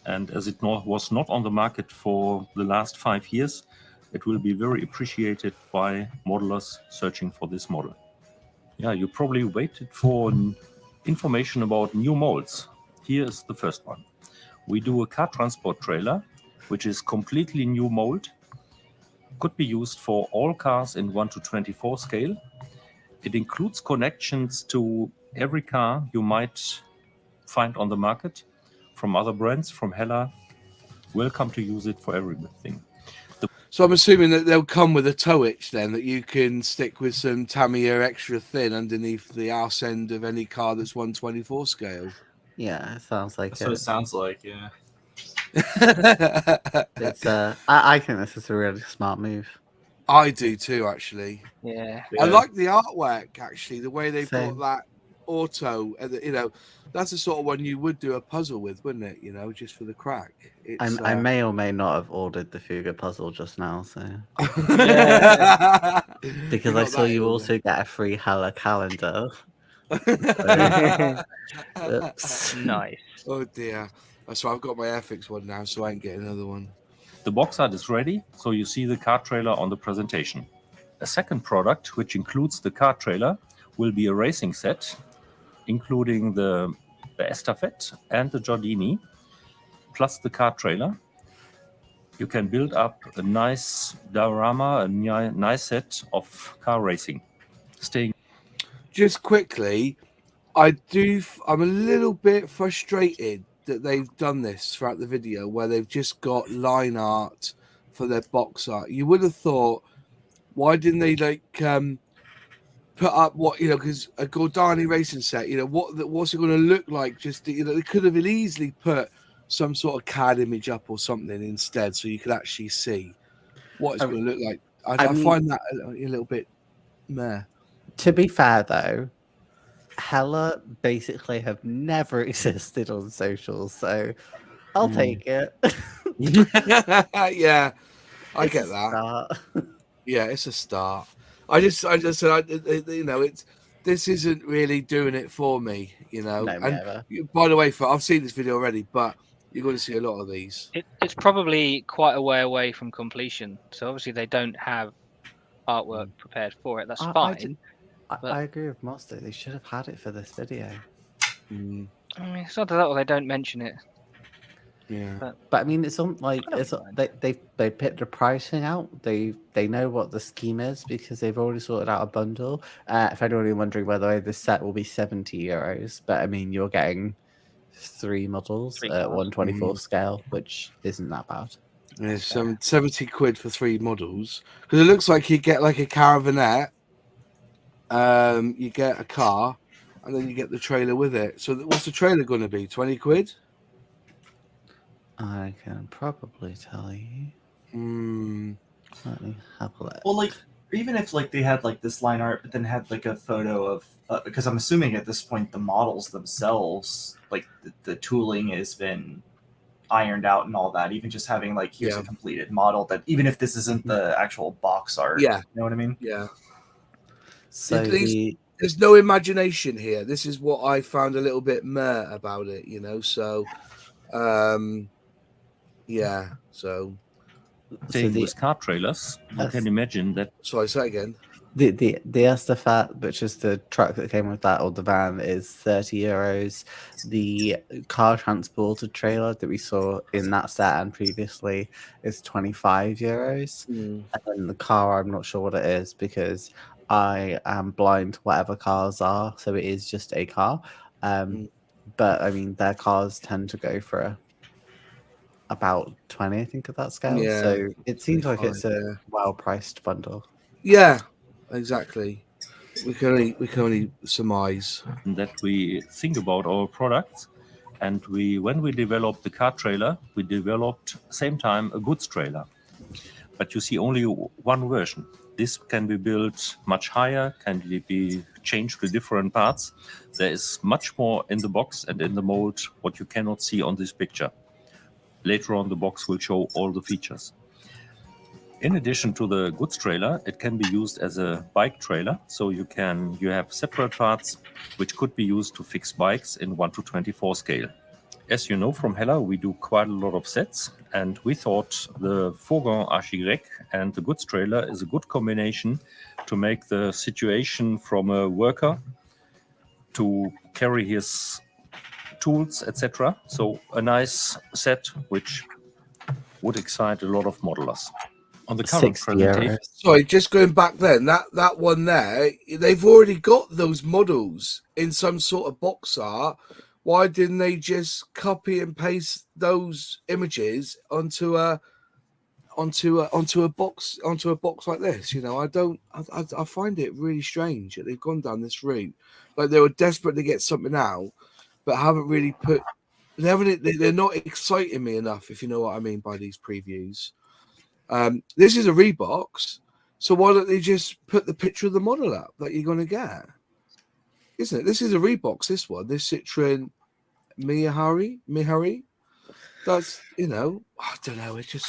And as it was not on the market for the last 5 years, it will be very appreciated by modelers searching for this model. Yeah, you probably waited for information about new molds. Here is the first one. We do a car transport trailer, which is completely new mold. Could be used for all cars in 1:24 scale. It includes connections to every car you might find on the market. From other brands, from Hella, welcome to use it for everything. So I'm assuming that they'll come with a tow hitch then that you can stick with some Tamiya extra thin underneath the arse end of any car that's 1/24 scale. Yeah, it sounds like that's what it sounds like. Yeah. It's I think this is a really smart move. I do too, actually. Yeah. I like the artwork, actually, the way they've got that auto, that's the sort of one you would do a puzzle with, wouldn't it? Just for the crack. I may or may not have ordered the Fuga puzzle just now, so because I saw you also get a free Hella calendar. Nice. Oh dear. So I've got my Airfix one now, so I ain't getting another one. The box art is ready, so you see the car trailer on the presentation. A second product, which includes the car trailer, will be a racing set, including the Estafette and the Giardini, plus the car trailer. You can build up a nice diorama, a nice set of car racing. Just quickly, I'm a little bit frustrated that they've done this throughout the video, where they've just got line art for their box art. You would have thought, why didn't they put up because a Gordani racing set, what's it going to look like? Just they could have easily put some sort of CAD image up or something instead, so you could actually see what it's going to look like. I find that a little bit meh. To be fair, though, Hella basically have never existed on socials, so I'll take it. Yeah. I get that. Yeah, it's a start. I just said, you know, this isn't really doing it for me, you know. No, and by the way, I've seen this video already, but you're going to see a lot of these. It's probably quite a way away from completion, so obviously they don't have artwork prepared for it. That's fine. I agree with Master. They should have had it for this video. I mean, it's not that they don't mention it. Yeah, but I mean, it's on like they picked the pricing out. They know what the scheme is because they've already sorted out a bundle. If anyone wondering, by the way, this set will be €70, but I mean, you're getting 3 models at 1/24 scale, which isn't that bad. There's some 70 quid for 3 models because it looks like you get like a caravanette, you get a car, and then you get the trailer with it. So what's the trailer going to be? 20 quid? I can probably tell you. Let me have a look. Well, like, even if like they had like this line art, but then had like a photo of, because I'm assuming at this point the models themselves, like the tooling has been ironed out and all that. Even just having like here's a completed model that, even if this isn't the actual box art, you know what I mean? Yeah. So there's no imagination here. This is what I found a little bit meh about it, you know. So, yeah. So, with car trailers, I can imagine that. Sorry, say again. The Estafette, which is the truck that came with that, or the van, is €30. The car transporter trailer that we saw in that set and previously is €25. And then the car, I'm not sure what it is because I am blind to whatever cars are, so it is just a car. But I mean, their cars tend to go for about 20, I think, at that scale. Yeah, so it seems like it's a well-priced bundle. Yeah, exactly. We can only surmise that we think about our products, and when we developed the car trailer, we developed same time a goods trailer. But you see only one version. This can be built much higher, can be changed with different parts. There is much more in the box and in the mold what you cannot see on this picture. Later on, the box will show all the features. In addition to the goods trailer, it can be used as a bike trailer. So you have separate parts which could be used to fix bikes in 1/24 scale. As you know from Hella, we do quite a lot of sets, and we thought the Fourgon Archirec and the goods trailer is a good combination to make the situation from a worker to carry his tools, etc. So a nice set which would excite a lot of modelers. On the current presentation. Sorry, just going back then, that one there, they've already got those models in some sort of box art. Why didn't they just copy and paste those images onto a box like this? You know, I find it really strange that they've gone down this route. Like they were desperate to get something out, but haven't really they're not exciting me enough, if you know what I mean by these previews. This is a Rebox, so why don't they just put the picture of the model up that you're going to get? Isn't it? This is a Rebox, this one. This Citroen Mihari. That's, you know, I don't know. It just,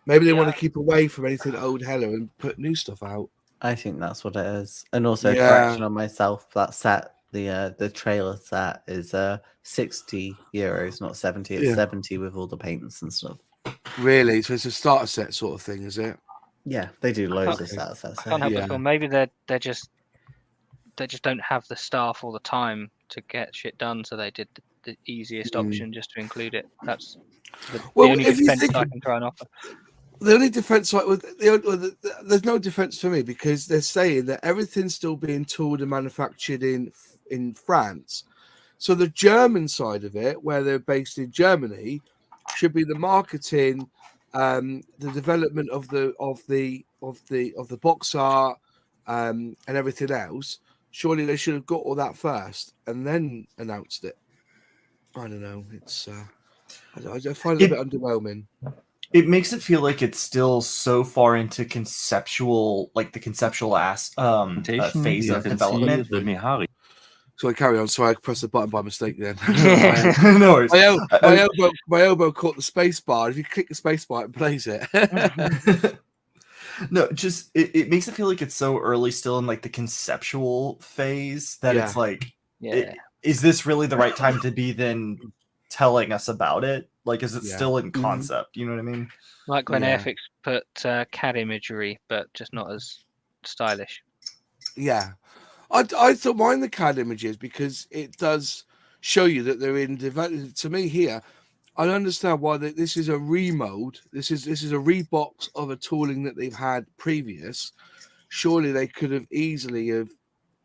maybe they want to keep away from anything old Hella and put new stuff out. I think that's what it is. And also, correction on myself, that set, the trailer set is €60, not 70. It's 70 with all the paints and stuff. Really? So it's a starter set sort of thing, is it? Yeah, they do loads of starter sets. I can't help but feel maybe they just don't have the staff all the time to get shit done, so they did the easiest option just to include it. That's the only defense I can try and offer. The only defense, there's no defense for me because they're saying that everything's still being tooled and manufactured in France. So the German side of it, where they're based in Germany, should be the marketing, the development of the box art, and everything else. Surely they should have got all that first and then announced it. I don't know. It's I find it a bit underwhelming. It makes it feel like it's still so far into conceptual, like the conceptual phase of development. The Mihari. So I carry on. Sorry, I pressed the button by mistake then. No worries. My elbow caught the space bar. If you click the space bar, it plays it. No, just it makes it feel like it's so early still in like the conceptual phase that it's like, is this really the right time to be then telling us about it? Like, is it still in concept? You know what I mean? Like when Airfix put CAD imagery, but just not as stylish. Yeah. I thought mind the CAD images because it does show you that they're in development. To me here, I understand why this is a remode. This is a rebox of a tooling that they've had previous. Surely they could have easily have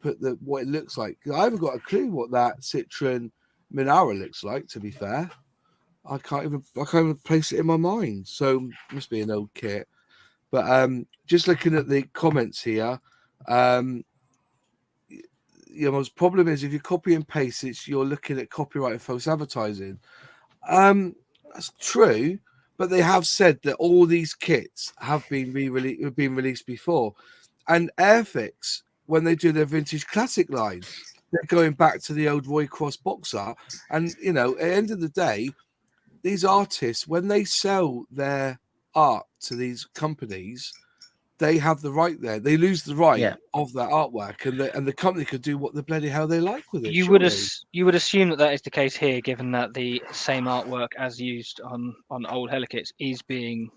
put what it looks like. I haven't got a clue what that Citroen Minara looks like. To be fair, I can't even place it in my mind. So it must be an old kit. But just looking at the comments here, most problem is if you copy and paste it, you're looking at copyright and false advertising. That's true, but they have said that all these kits have been released before, and Airfix, when they do their vintage classic line, they're going back to the old Roy Cross box art. And at the end of the day, these artists, when they sell their art to these companies, they have the right there. They lose the right of that artwork, and the company could do what the bloody hell they like with it. You would assume that is the case here, given that the same artwork as used on old Hella kits is being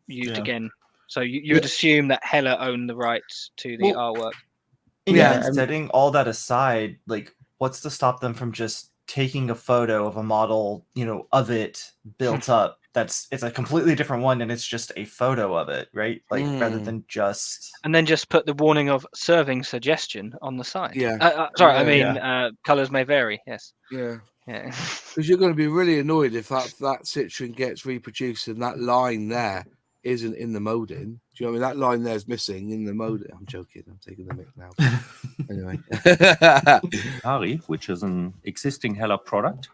used again. So you would assume that Hella own the rights to the artwork. Setting all that aside, like, what's to stop them from just taking a photo of a model, of it built up? It's a completely different one, and it's just a photo of it, right? Like, rather than just... And then just put the warning of serving suggestion on the side. Colors may vary, yes. Yeah. Because you're going to be really annoyed if that Citroen gets reproduced and that line there isn't in the molding. Do you know what I mean? That line there is missing in the molding. I'm joking. I'm taking the mic now. Anyway. Ari, which is an existing Hella product,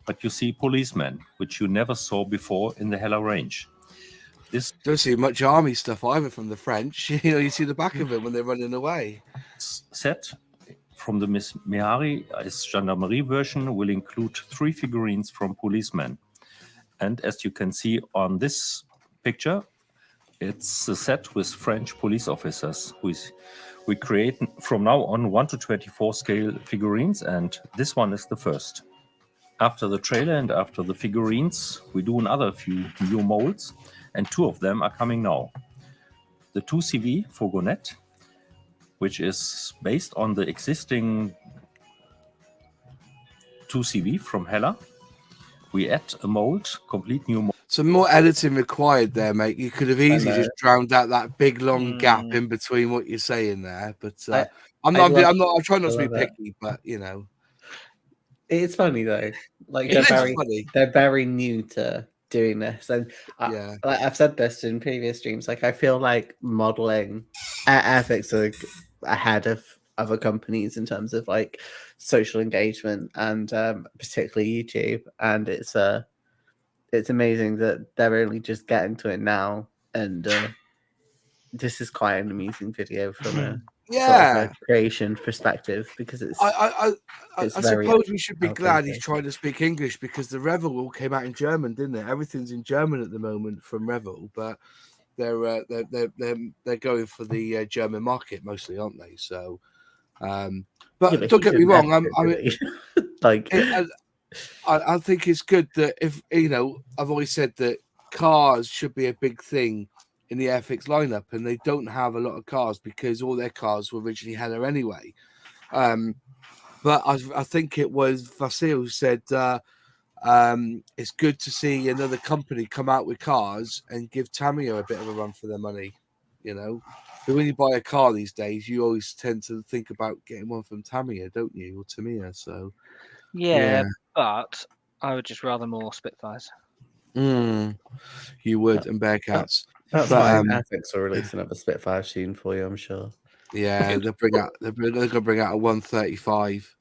but you see policemen, which you never saw before in the Hella range. This don't see much army stuff either from the French. You see the back of it when they're running away. Set from the Miss Mehari as Gendarmerie version will include 3 figurines from policemen. And as you can see on this picture, it's a set with French police officers. We create from now on 1:24 scale figurines, and this one is the first. After the trailer and after the figurines, we do another few new molds, and 2 of them are coming now. The 2CV Fourgonnette, which is based on the existing 2CV from Hella. We add a mold, complete new mold. Some more editing required there, mate. You could have easily just drowned out that big long gap in between what you're saying there. But I'm trying not to be picky, but it's funny though. Like they're very new to doing this, and I've said this in previous streams. Like, I feel like modeling Airfix are ahead of other companies in terms of like social engagement and particularly YouTube, and it's amazing that they're only just getting to it now, and this is quite an amusing video from a sort of a creation perspective, because it's I suppose we should be glad he's trying to speak English, because the Revel all came out in German, didn't it? Everything's in German at the moment from Revel, but they're going for the German market mostly, aren't they? So but don't get me wrong, I think it's good that if I've always said that cars should be a big thing in the Airfix lineup, and they don't have a lot of cars because all their cars were originally Hella anyway. But I think it was Vasil who said it's good to see another company come out with cars and give Tamiya a bit of a run for their money. But when you buy a car these days, you always tend to think about getting one from Tamiya, don't you, or Tamiya? So but I would just rather more Spitfires. You would, and Bearcats. That's why Airfix will release another Spitfire soon for you, I'm sure. Yeah, they're going to bring out a 135.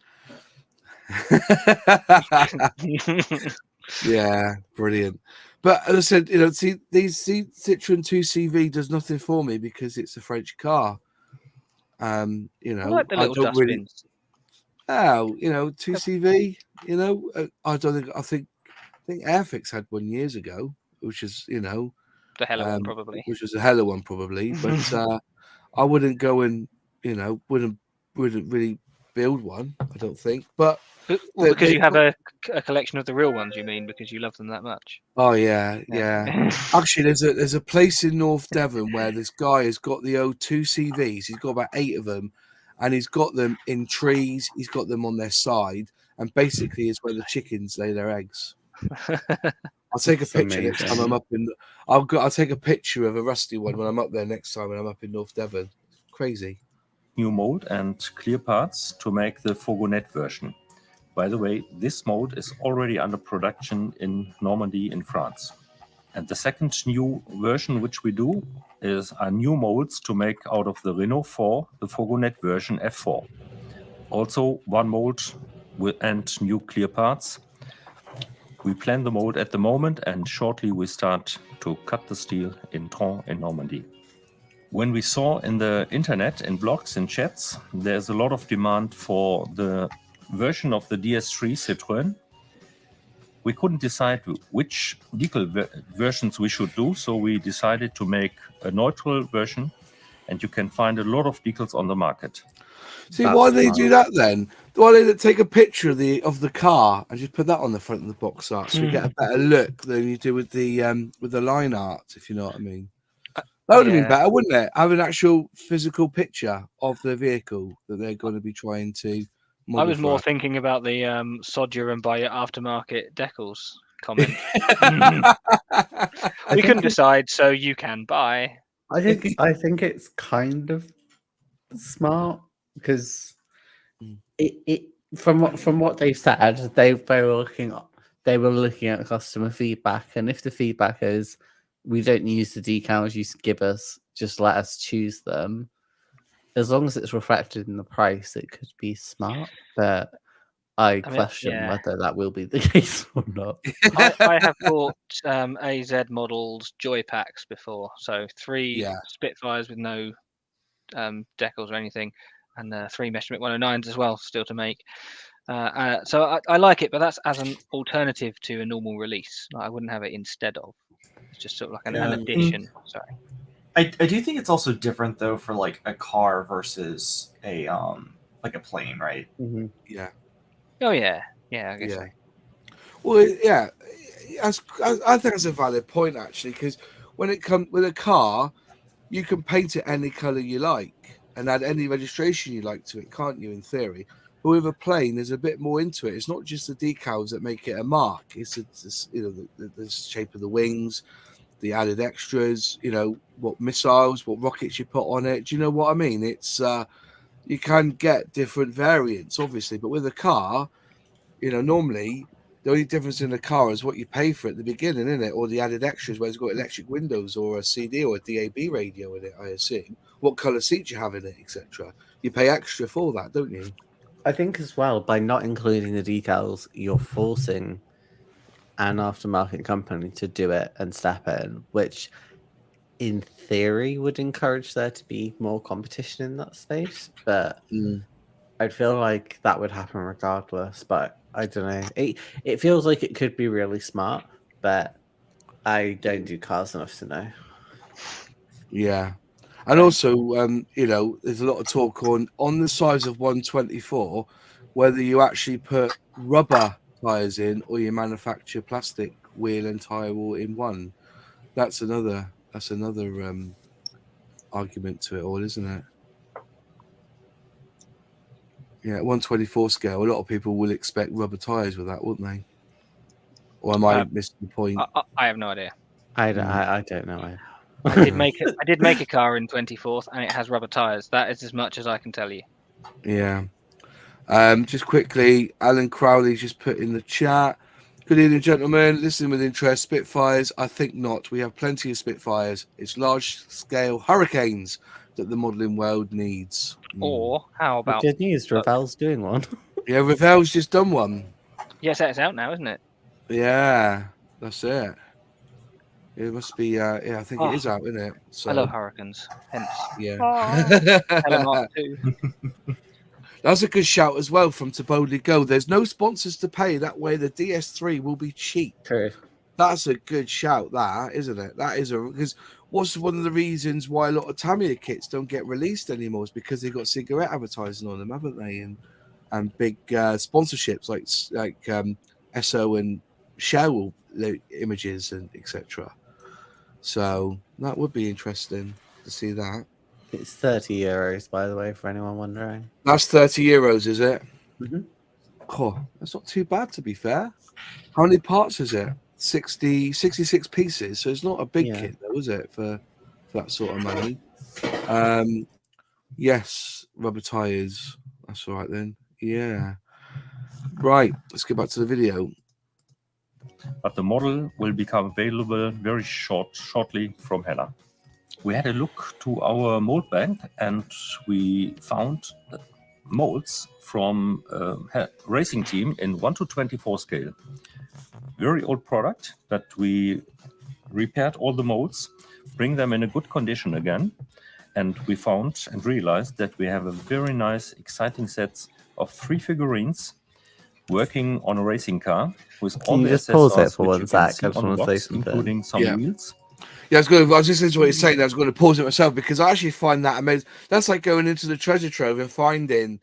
Yeah, brilliant. But as I said, see, Citroen 2CV does nothing for me because it's a French car. I like the little dustbins. 2CV. I think Airfix had one years ago, which is The Hella one, probably. Which was a Hella one, probably. But I wouldn't go and, wouldn't really build one, I don't think. But because you have a collection of the real ones, you mean, because you love them that much? Oh yeah. Actually, there's a place in North Devon where this guy has got the O2 CVs. He's got about 8 of them, and he's got them in trees. He's got them on their side, and basically, it's where the chickens lay their eggs. I'll take a picture next time I'm up in. I'll take a picture of a rusty one when I'm up there next time when I'm up in North Devon. Crazy. New mold and clear parts to make the Fogonet version. By the way, this mold is already under production in Normandy in France. And the second new version which we do are new molds to make out of the Renault 4, the Fogonet version F4. Also one mold and new clear parts. We plan the mold at the moment, and shortly we start to cut the steel in Tron in Normandy. When we saw in the internet, in blogs, in chats, there's a lot of demand for the version of the DS3 Citroën. We couldn't decide which decal versions we should do, so we decided to make a neutral version, and you can find a lot of decals on the market. See, why do they do that then? Why don't they take a picture of the car and just put that on the front of the box art, so we get a better look than you do with the line art, if you know what I mean? That would have been better, wouldn't it? Have an actual physical picture of the vehicle that they're going to be trying to modify. I was more thinking about the Sodger and buy your aftermarket decals comment. We couldn't decide, so you can buy. I think it's kind of smart because it from what they said, they were looking at customer feedback, and if the feedback is we don't use the decals you give us, just let us choose them. As long as it's reflected in the price, it could be smart. But I question whether that will be the case or not. I have bought AZ models joy packs before, so 3 Spitfires with no decals or anything, and 3 Measurement 109s as well, still to make. So I like it, but that's as an alternative to a normal release. I wouldn't have it instead of. It's just sort of like an addition. Sorry. I do think it's also different though for like a car versus a like a plane, right? Mm-hmm. Yeah. Oh yeah, I guess so. Well, yeah, I think that's a valid point actually, because when it comes with a car, you can paint it any color you like and add any registration you like to it, can't you? In theory. But with a plane, there's a bit more into it. It's not just the decals that make it a mark. It's the shape of the wings, the added extras. What missiles, what rockets you put on it. Do you know what I mean? It's you can get different variants, obviously, but with a car, normally the only difference in a car is what you pay for at the beginning, isn't it? Or the added extras, where it's got electric windows or a CD or a DAB radio in it. I assume what color seats you have in it, etc. You pay extra for that, don't you? I think as well, by not including the decals, you're forcing an aftermarket company to do it and step in, which in theory would encourage there to be more competition in that space. But I'd feel like that would happen regardless. But I don't know. It feels like it could be really smart, but I don't do cars enough to know. Yeah. And also, there's a lot of talk on the size of 124, whether you actually put rubber tires in or you manufacture plastic wheel and tire all in one. That's another argument to it all, isn't it? Yeah, 124 scale. A lot of people will expect rubber tires with that, wouldn't they? Or am I missing the point? I have no idea. I don't know. I did make a car in 24th, and it has rubber tires. That is as much as I can tell you. Yeah. Just quickly, Alan Crowley's just put in the chat. Good evening, gentlemen. Listening with interest. Spitfires? I think not. We have plenty of Spitfires. It's large-scale hurricanes that the modelling world needs. Or how about? Good news. Ravel's doing one. Yeah, Ravel's just done one. Yes, it's out now, isn't it? Yeah, that's it. It must be. I think it is out, isn't it? So, I love hurricanes. Hence. Yeah. Mark 2. That's a good shout as well from To Boldly Go. There's no sponsors to pay. That way the DS3 will be cheap. True. That's a good shout, that, isn't it? That is because what's one of the reasons why a lot of Tamiya kits don't get released anymore is because they've got cigarette advertising on them, haven't they? And big sponsorships like Esso and Shell images and etc. So that would be interesting to see that. It's €30, by the way, for anyone wondering. That's €30, is it? Mm-hmm. Oh, that's not too bad, to be fair. How many parts is it? 66 pieces. So it's not a big kit, though, is it, for that sort of money? Yes, rubber tires. That's all right then. Yeah. Right. Let's get back to the video. But the model will become available very shortly from Hella. We had a look to our mold bank and we found molds from a racing team in 1:24 scale. Very old product that we repaired all the molds, bring them in a good condition again, and we found and realized that we have a very nice, exciting set of 3 figurines working on a racing car with all the just pause it accessories for which one you can sec? see I just on the want to say box, something. including some wheels. Yeah, I was just listening to what you're saying. I was going to pause it myself because I actually find that amazing. That's like going into the treasure trove and finding,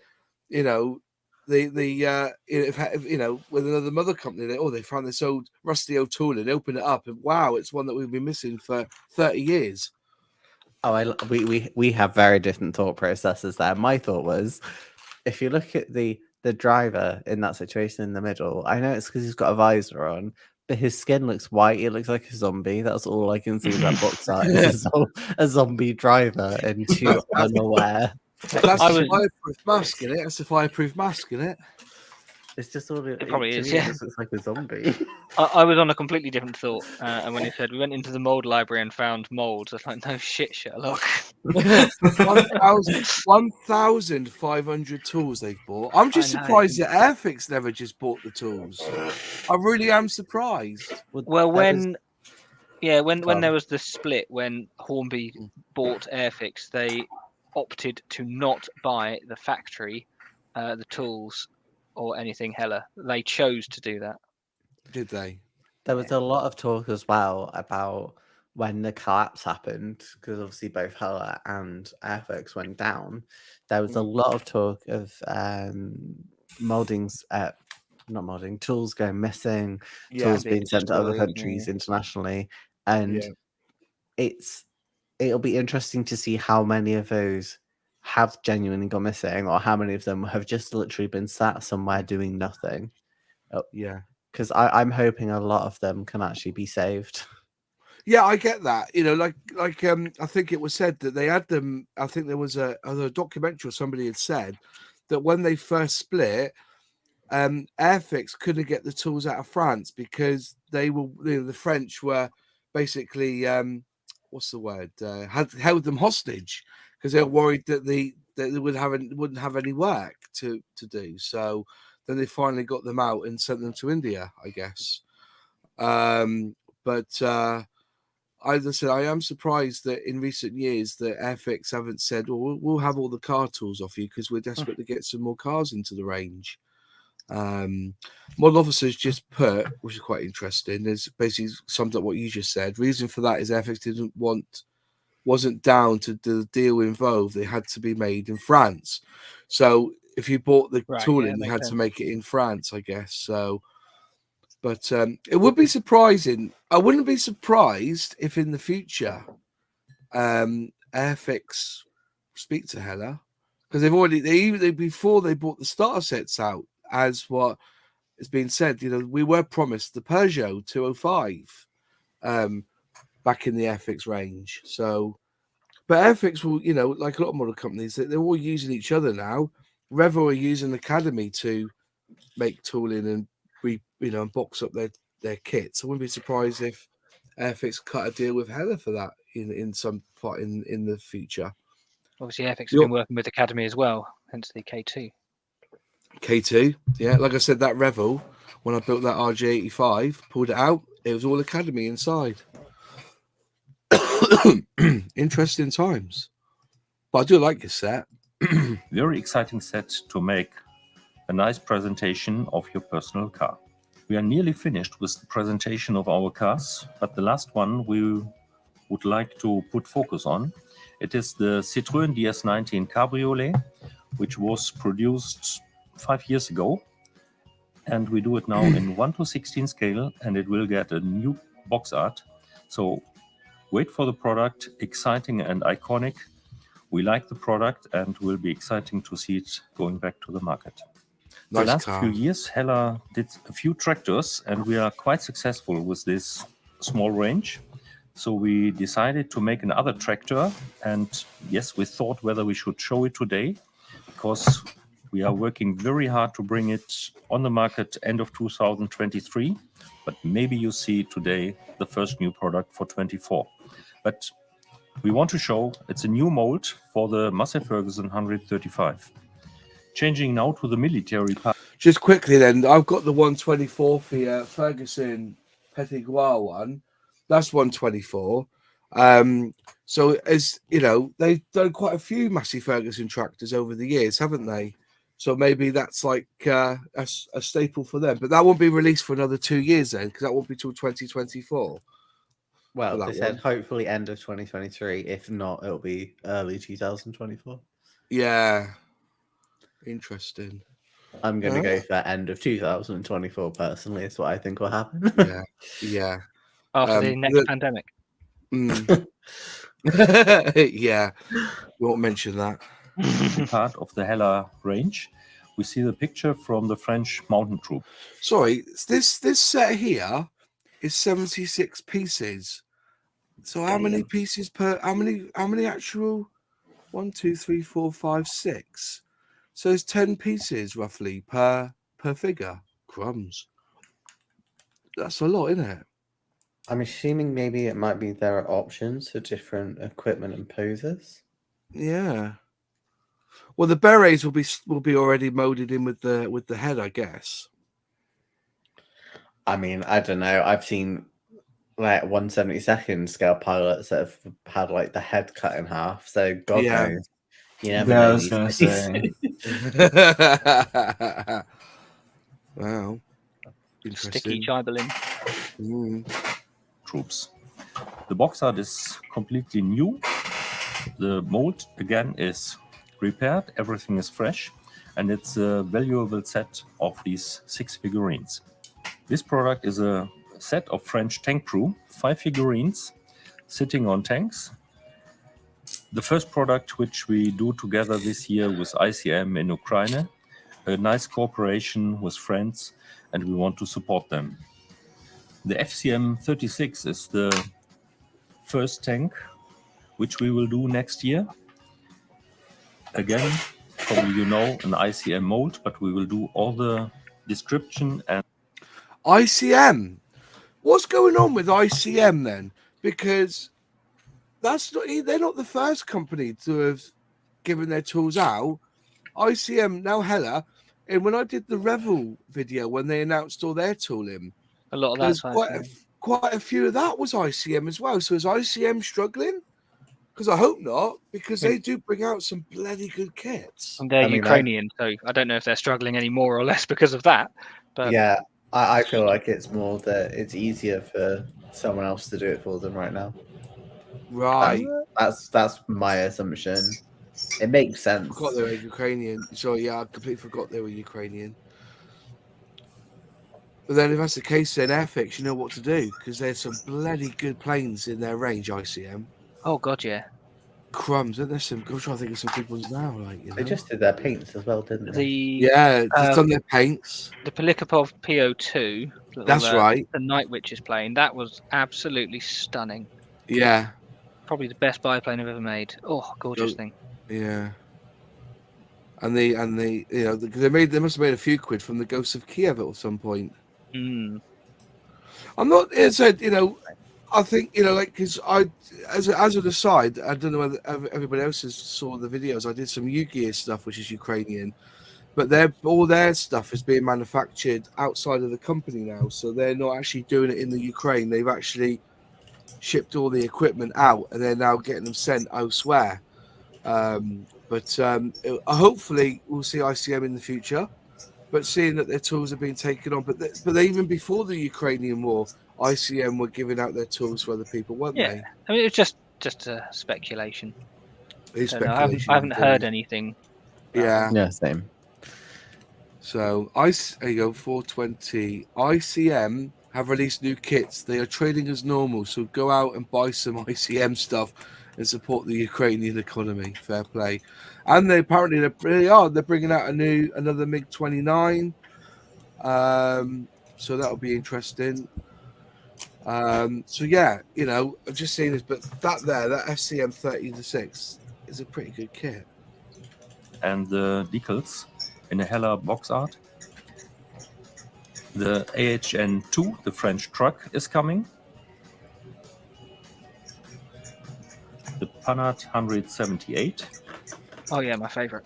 you know, with another mother company, they found this old rusty old tool and open it up and wow, it's one that we've been missing for 30 years. Oh, we have very different thought processes there. My thought was, if you look at the driver in that situation in the middle, I know it's because he's got a visor on, but his skin looks white. It looks like a zombie. That's all I can see with that box art is a zombie driver and 2 unaware. That's a fireproof mask, isn't it? That's a fireproof mask, isn't it? It's just all It probably is. It just looks like a zombie. I was on a completely different thought, and when he said we went into the mold library and found molds, I was like, no shit, Sherlock. 1,500 tools they've bought. I'm just surprised that Airfix never just bought the tools. I really am surprised. Well, when there was the split, when Hornby bought Airfix, they opted to not buy the factory, the tools, or anything Hella. They chose to do that. Did they? There was a lot of talk as well about when the collapse happened, because obviously both Hella and Airfix went down. There was a lot of talk of tools going missing, tools being sent to other countries internationally, and it'll be interesting to see how many of those have genuinely gone missing, or how many of them have just literally been sat somewhere doing nothing. Because I'm hoping a lot of them can actually be saved. Yeah, I get that. You know, like I think it was said that they had them. I think there was a documentary or somebody had said that when they first split, Airfix couldn't get the tools out of France because they were, the French were basically what's the word? Had held them hostage because they were worried that they wouldn't have any work to do. So then they finally got them out and sent them to India, I guess. But as I said, I am surprised that in recent years that Airfix haven't said, "Well, we'll have all the car tools off you because we're desperate to get some more cars into the range." Model officers just put, which is quite interesting, is basically summed up what you just said. Reason for that is Airfix wasn't down to the deal involved. They had to be made in France. So if you bought the tooling, you had to make it in France, I guess. So, but it would be surprising. I wouldn't be surprised if in the future Airfix speak to Hella, because they before they bought the starter sets out, as what has been said, we were promised the Peugeot 205 back in the Airfix range. So, but Airfix will, like a lot of model companies, they're all using each other now. Revo are using Academy to make tooling and and box up their kits. I wouldn't be surprised if Airfix cut a deal with Hella for that in some part in the future. Obviously, Airfix has been working with Academy as well, hence the K2. K2, yeah. Like I said, that Revel, when I built that RJ85, pulled it out, it was all Academy inside. Interesting times. But I do like this set. Very exciting set to make a nice presentation of your personal car. We are nearly finished with the presentation of our cars, but the last one we would like to put focus on. It is the Citroën DS19 Cabriolet, which was produced 5 years ago. And we do it now in 1:16 scale, and it will get a new box art. So wait for the product, exciting and iconic. We like the product and will be exciting to see it going back to the market. The last few years, Hella did a few tractors, and we are quite successful with this small range. So we decided to make another tractor, and yes, we thought whether we should show it today, because we are working very hard to bring it on the market end of 2023, but maybe you see today the first new product for 24. But we want to show it's a new mold for the Massey Ferguson 135. Changing now to the military part. Just quickly then, I've got the 124 for your Ferguson Petit Gras one. That's 124. So as you know, they've done quite a few Massey Ferguson tractors over the years, haven't they? So maybe that's like a staple for them. But that won't be released for another 2 years then, because that won't be till 2024. Well, they said hopefully end of 2023. If not, it'll be early 2024. Yeah. Interesting. I'm going to go for end of 2024 personally. Is what I think will happen. Yeah. After the next pandemic. Yeah. We won't mention that. Part of the Hella range. We see the picture from the French mountain troop. Sorry, this set here is 76 pieces. So how many pieces per? How many actual? 1, 2, 3, 4, 5, 6. So it's 10 pieces roughly per figure. Crumbs. That's a lot, isn't it? I'm assuming maybe it might be there are options for different equipment and poses. Yeah. Well, the berets will be already molded in with the head, I guess. I mean, I don't know. I've seen like 1/72 scale pilots that have had like the head cut in half. So God knows. You never know. I was gonna say. Wow. Interesting. Sticky Chiberlin. Troops. The box art is completely new. The mold again is repaired. Everything is fresh, and it's a valuable set of these 6 figurines. This product is a set of French tank crew, 5 figurines sitting on tanks. The first product which we do together this year with ICM in Ukraine, a nice cooperation with friends, and we want to support them. The FCM 36 is the first tank which we will do next year. Again, probably you know, an ICM mold, but we will do all the description and ICM. What's going on with ICM then? Because they're not the first company to have given their tools out. ICM now Hella, and when I did the Revel video when they announced all their tooling, a lot of there's that quite a few of that was ICM as well. So is ICM struggling? Because I hope not, because they do bring out some bloody good kits. And they're Ukrainian, so I don't know if they're struggling any more or less because of that. But yeah, I feel like it's more that it's easier for someone else to do it for them right now. Right. That's my assumption. It makes sense. I forgot they were Ukrainian. Sorry, yeah, I completely forgot they were Ukrainian. But then if that's the case, then Airfix, you know what to do, because there's some bloody good planes in their range, ICM. Oh, God, yeah. Crumbs, aren't there some? I'm trying to think of some good ones now. Like, you know? They just did their paints as well, didn't they? Yeah, just done their paints. The Polikapov PO2. That's right. The Night Witch's plane. That was absolutely stunning. Yeah. Probably the best biplane I've ever made. Oh, gorgeous thing. Yeah. And the you know they must have made a few quid from the Ghosts of Kiev at some point. Mm. I'm not. It said I think like because as an aside, I don't know whether everybody else has saw the videos. I did some Yu-Gi-Oh stuff, which is Ukrainian, but all their stuff is being manufactured outside of the company now, so they're not actually doing it in the Ukraine. They've actually shipped all the equipment out, and they're now getting them sent elsewhere. But hopefully we'll see ICM in the future. but seeing that their tools have been taken on, but they, even before the Ukrainian war, ICM were giving out their tools for other people, weren't they? I mean, it's just a speculation. It's I speculation. haven't heard anything. Yeah. Yeah, same. So there you go, 420. ICM have released new kits. They are trading as normal, so go out and buy some ICM stuff and support the Ukrainian economy. Fair play. And they apparently they're bringing out another MiG-29. So that'll be interesting. So yeah, you know, I've just seen this, but that FCM 30-6 is a pretty good kit. And the decals in a Hella box art. The AHN2, the French truck, is coming. The Panhard 178. Oh yeah, my favourite.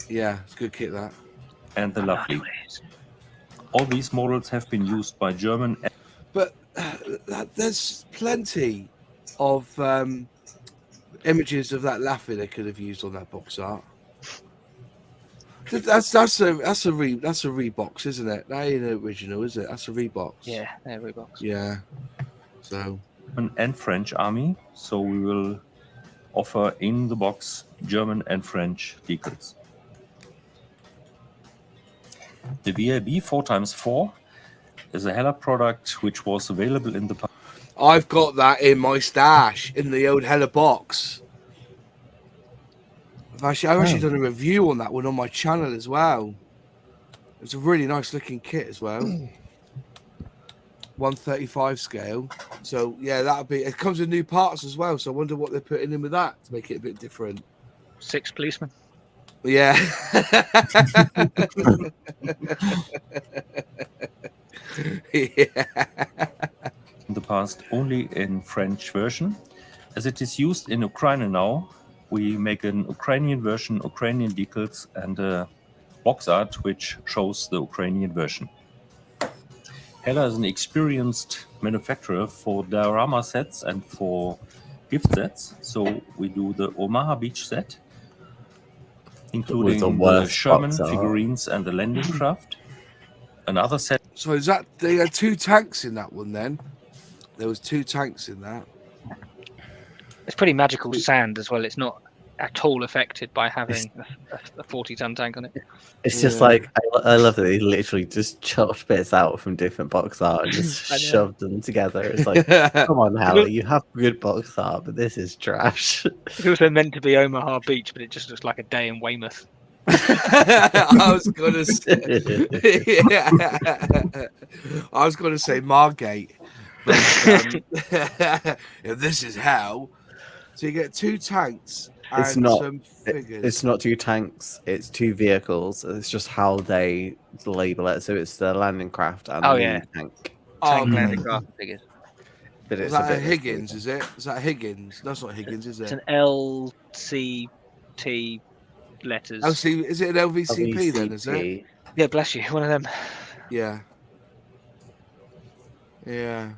Yeah, it's a good kit, that. And the Lovely. All these models have been used by German. But there's plenty of images of that Laffy they could have used on that box art. That's a Reebox, isn't it? That ain't original, is it? That's a Reebox. Yeah, they're Reeboks. Yeah. So. And French army, so we will offer in the box German and French decals. The VLB 4x4 is a Hella product which was available in the past. I've got that in my stash in the old Hella box. I've actually done a review on that one on my channel as well. It's a really nice looking kit as well. 135 scale. So yeah, it comes with new parts as well. So I wonder what they're putting in with that to make it a bit different. 6 policemen. Yeah. In the past only in French version. As it is used in Ukraine now, we make an Ukrainian version, Ukrainian decals, and a box art which shows the Ukrainian version. Hella is an experienced manufacturer for diorama sets and for gift sets. So we do the Omaha Beach set, including the Sherman figurines and the landing craft. Another set. So is that they had 2 tanks in that one then? There was 2 tanks in that. It's pretty magical sand as well. It's not at all affected by having a 40-ton tank on it. It's just like I love that they literally just chopped bits out from different box art and just shoved them together. It's like, come on, Howard, you have good box art, but this is trash. It was meant to be Omaha Beach, but it just looks like a day in Weymouth. I was gonna say Margate. But, this is how. So you get 2 tanks. It's not 2 tanks. It's 2 vehicles. It's just how they label it. So it's the landing craft and the tank. Landing craft figures. But is that a Higgins? Is it? Is that Higgins? That's not Higgins, is it? It's an LCT letters. Is it an LVCP then? Is it? Yeah, bless you. One of them. Yeah. Yeah.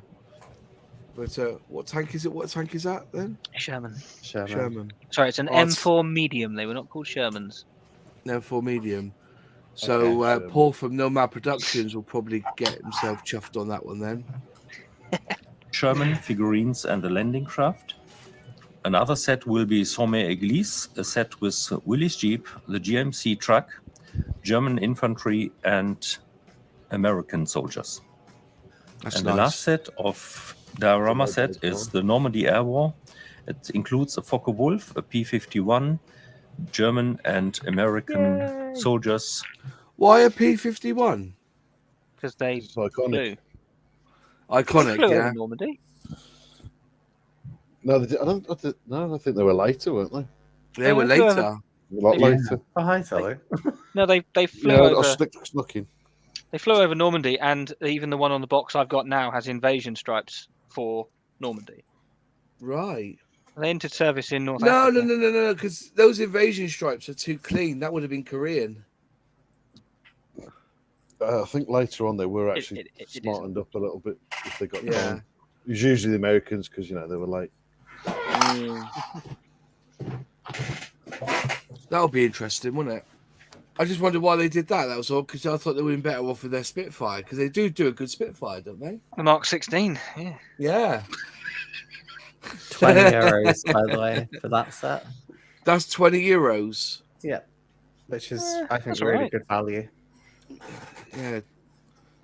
But what tank is it? What tank is that then? Sherman. Sorry, it's an M4 medium. They were not called Shermans. M4 medium. So Paul from Nomad Productions will probably get himself chuffed on that one then. Sherman figurines and the landing craft. Another set will be Sommet Église, a set with Willys Jeep, the GMC truck, German infantry, and American soldiers. The last set of diorama set is the Normandy Air War. It includes a Focke-Wulf, a P-51, German and American soldiers. Why a P-51? Because they flew. Iconic, yeah. Normandy. No, I don't think they were later, weren't they? They were later. A lot later. Oh, hi, Sally. No, they flew over. I was looking. They flew over Normandy, and even the one on the box I've got now has invasion stripes for Normandy. Right. They entered service in North Africa. No, because those invasion stripes are too clean. That would have been Korean. I think later on they were actually smartened up a little bit if they got down. It was usually the Americans because, they were late. That'll be interesting, wouldn't it? I just wondered why they did that. That was all, because I thought they would have been better off with their Spitfire, because they do a good Spitfire, don't they? The Mark 16, yeah. Yeah. €20, by the way, for that set. That's €20. Yeah, which is I think that's really alright. good value. Yeah,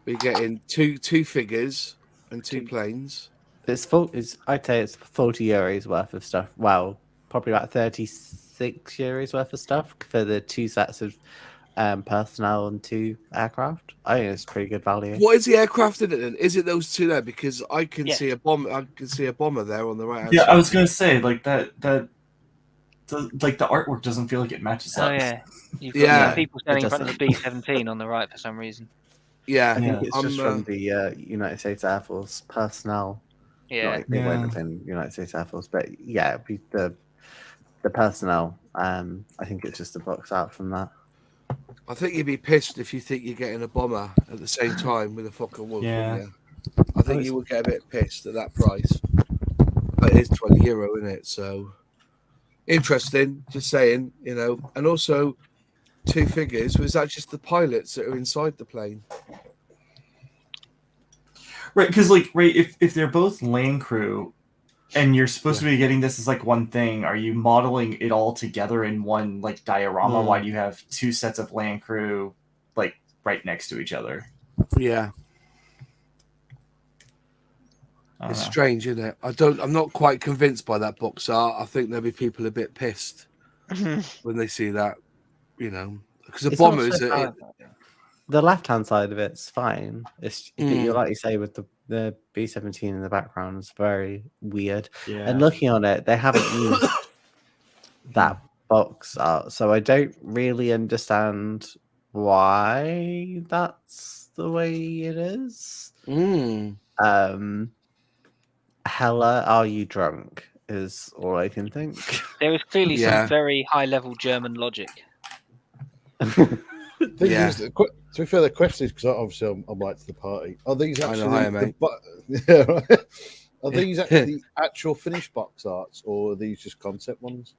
we're getting two figures and two planes. It's full. I'd say it's €40 worth of stuff. Well, probably about €36 worth of stuff for the 2 sets of personnel and 2 aircraft. I think it's pretty good value. What is the aircraft in it then? Is it those 2 there? Because I can Yeah. see a bomb. I can see a bomber there on the right. Yeah, I was gonna say like that. Like the artwork doesn't feel like it matches Oh up. yeah, you've got people standing in front of the doesn't. B-17 on the right for some reason. Yeah, I think it's just I'm, from the United States Air Force personnel. Yeah, Like, they won't have been United States Air Force, but yeah, it'd be the personnel. I think it's just a box out from that. I think you'd be pissed if you think you're getting a bomber at the same time with a fucking wolf. Yeah. Yeah, I think you would get a bit pissed at that price. But it is €20, isn't it? So interesting. Just saying, and also 2 figures. Was that just the pilots that are inside the plane? Right, because if they're both land crew, and you're supposed to be getting this as like one thing, are you modeling it all together in one like diorama? Why do you have 2 sets of land crew like right next to each other? Yeah. It's strange, isn't it? I'm not quite convinced by that box art. I think there'll be people a bit pissed when they see that, because the bombers. The left-hand side of it's fine. It's like you say with the B-17 in the background. It's very weird. Yeah. And looking on it, they haven't used that box art, so I don't really understand why that's the way it is. Hella, are you drunk? Is all I can think. there is clearly some very high-level German logic. To be fair, the question is, because obviously I'm late to the party. Are these actually are these actually the actual finished box arts, or are these just concept ones?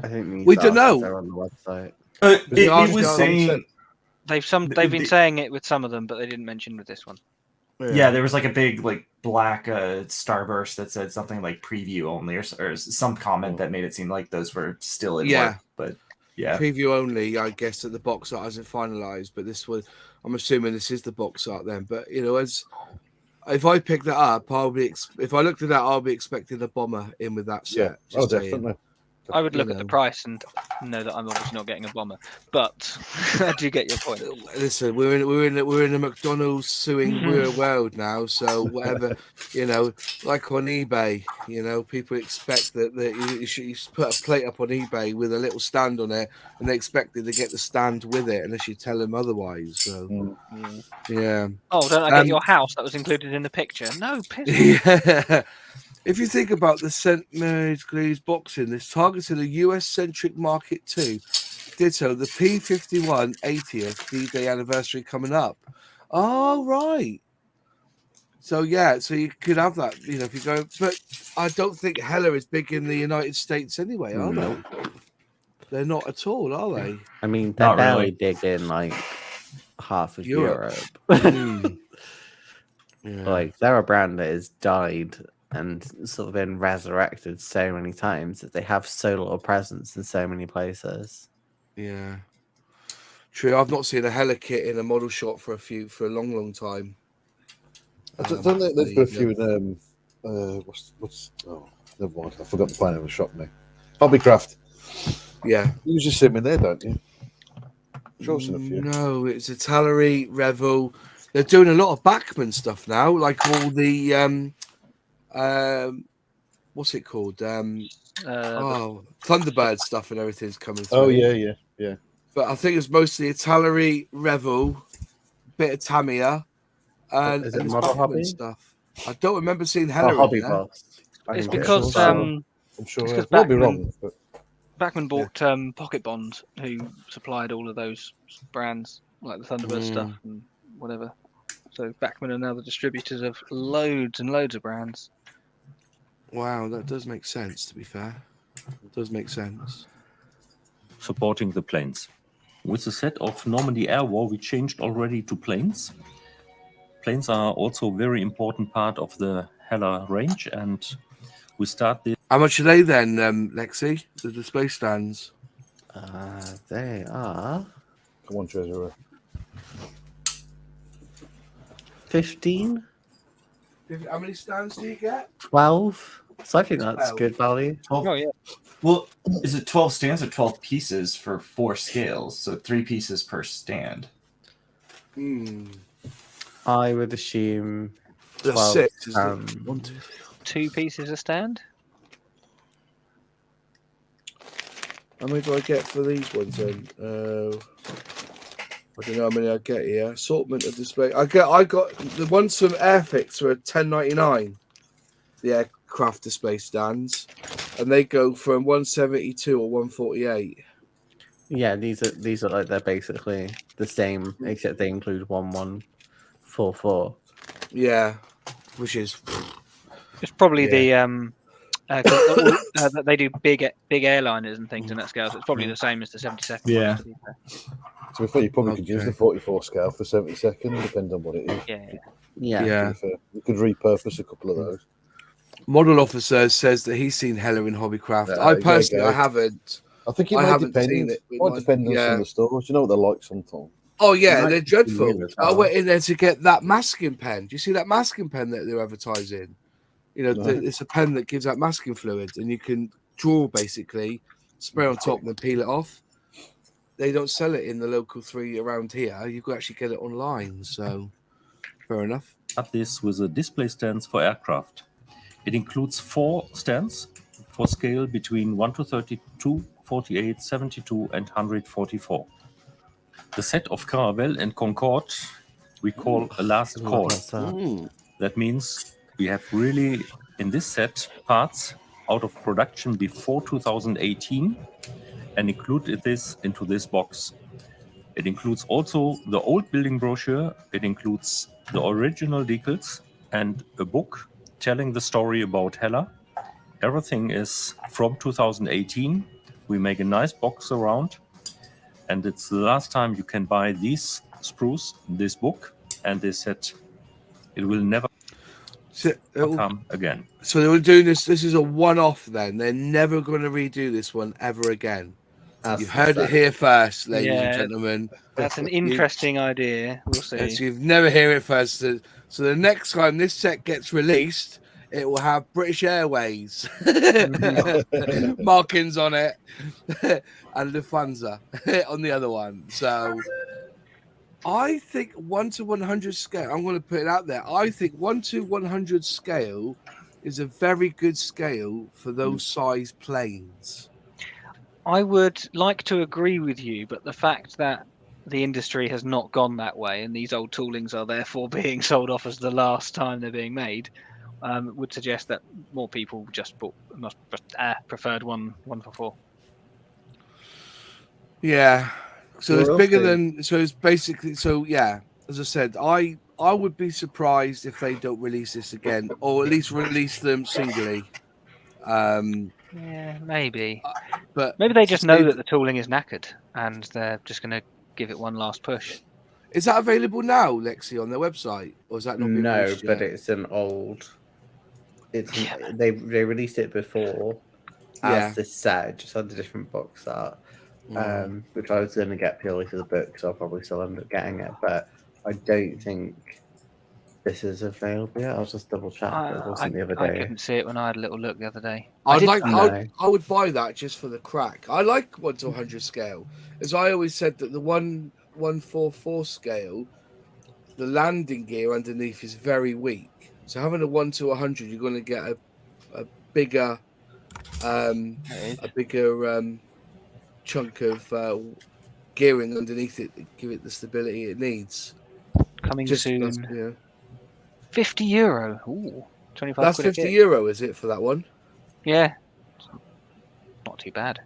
I think we don't know. They're on the website. It was saying They've been saying it with some of them, but they didn't mention with this one. Yeah, there was like a big like black starburst that said something like preview only, or some comment that made it seem like those were still in work. But yeah, preview only. I guess that the box art hasn't finalized, but I'm assuming this is the box art then. But if I pick that up, if I looked at that, I'll be expecting a bomber in with that set. Yeah, definitely. I would look at the price and know that I'm obviously not getting a bomber, but I do get your point. Listen, we're in a McDonald's suing world now, so whatever, like on eBay, people expect that you put a plate up on eBay with a little stand on it, and they expect to get the stand with it unless you tell them otherwise. So yeah. Oh, don't I get your house that was included in the picture? No, piss. Yeah. If you think about the St. Mary's glazed boxing, this targeted a US-centric market too. Ditto the P-51 80th D-Day anniversary coming up. Oh, right. So, so you could have that, if you go. But I don't think Hella is big in the United States anyway, are they? They're not at all, are they? I mean, they're barely big in, like, half of Europe. Like, they're a brand that has died and sort of been resurrected so many times that they have so little presence in so many places. Yeah, true. I've not seen a Hella kit in a model shop for a long time. I don't think they've got a few in never mind. I forgot the plan of the shop name. Hobbycraft. Yeah, you just see them in there, don't you? Sure, a few. No, it's a Tallery, Revel. They're doing a lot of Bachmann stuff now, like all the what's it called? Thunderbird stuff and everything's coming through. Oh yeah. But I think it's mostly a Tallery, Revel, bit of Tamiya, and Bachmann stuff. I don't remember seeing Hella. Hobby Boss. It's because I'm sure because I'll be wrong. But... Bachmann bought Pocket Bond, who supplied all of those brands, like the Thunderbird stuff and whatever. So Bachmann are now the distributors of loads and loads of brands. Wow, that does make sense, to be fair. It does make sense. Supporting the planes. With the set of Normandy Air War, we changed already to planes. Planes are also a very important part of the Hella range, and we start this. How much are they then, Lexi? The display stands? They are. Come on, Treasurer. 15? How many stands do you get? 12? So I think that's 12. good value. 12. Oh yeah. Well, is it 12 stands or 12 pieces for 4 scales? So 3 pieces per stand. I would assume There's 12 6. Is stands. 1, 2, 3. 2 pieces a stand. How many do I get for these ones then? I don't know how many I get here. Assortment of display. I got the ones from Airfix are $10.99. The aircraft display stands, and they go from 172 or 148. Yeah, these are like they're basically the same, except they include 1144. Yeah, which is It's probably the they do big airliners and things in that scale. So it's probably the same as the 72nd. Yeah. One, To be fair, you probably could use the 44 scale for 72nd, depending on what it is. Yeah. To be fair. You could repurpose a couple of those. Model Officer says that he's seen Hella in Hobbycraft. I personally, I haven't. I think it I might haven't depend. seen it. It might depend on some of the stores. You know what they're like sometimes. Oh yeah, Nice they're to dreadful. see as I well. went in there to get that masking pen. Do you see that masking pen that they're advertising? You know, No. it's a pen that gives out masking fluid, and you can draw basically, spray on top, and then peel it off. They don't sell it in the local 3 around here. You can actually get it online. So, fair enough. Start this with a display stands for aircraft. It includes 4 stands for scale between 1 to 32, 48, 72, and 144. The set of Caravelle and Concorde we call a last call. That means we have really, in this set, parts out of production before 2018 and included this into this box. It includes also the old building brochure, it includes the original decals, and a book telling the story about Hella. Everything is from 2018. We make a nice box around, and it's the last time you can buy these sprues, this book, and this set. It will never come again. So they were doing this. This is a one-off. Then they're never going to redo this one ever again. You've heard it here first, ladies and gentlemen. That's an interesting idea. We'll see. Yes, you've never hear it first. So the next time this set gets released, it will have British Airways markings on it and Lufthansa on the other one. So I think 1 to 100 scale, I'm going to put it out there. I think 1 to 100 scale is a very good scale for those size planes. I would like to agree with you, but the fact that the industry has not gone that way and these old toolings are therefore being sold off as the last time they're being made would suggest that more people just preferred 144. Yeah. So it's bigger than, so it's basically, so yeah, as I said, I would be surprised if they don't release this again, or at least release them singly. Yeah, maybe. But maybe they just know that the tooling is knackered and they're just going to give it one last push. Is that available now, Lexi, on their website, or is that not been released but yet? it's an old. It's they released it before as this set, just had a different box art, which I was going to get purely for the book, so I'll probably still end up getting it. But I don't think this is available yet. I'll just double check. It wasn't the other day. I couldn't see it when I had a little look the other day. I would buy that just for the crack. I like 1 to 100 scale, as I always said that the 144 scale, the landing gear underneath is very weak. So having a 1 to 100, you're going to get a bigger chunk of gearing underneath it to give it the stability it needs. Coming soon. €50. Ooh, 25. That's €50, is it, for that one? Yeah, not too bad.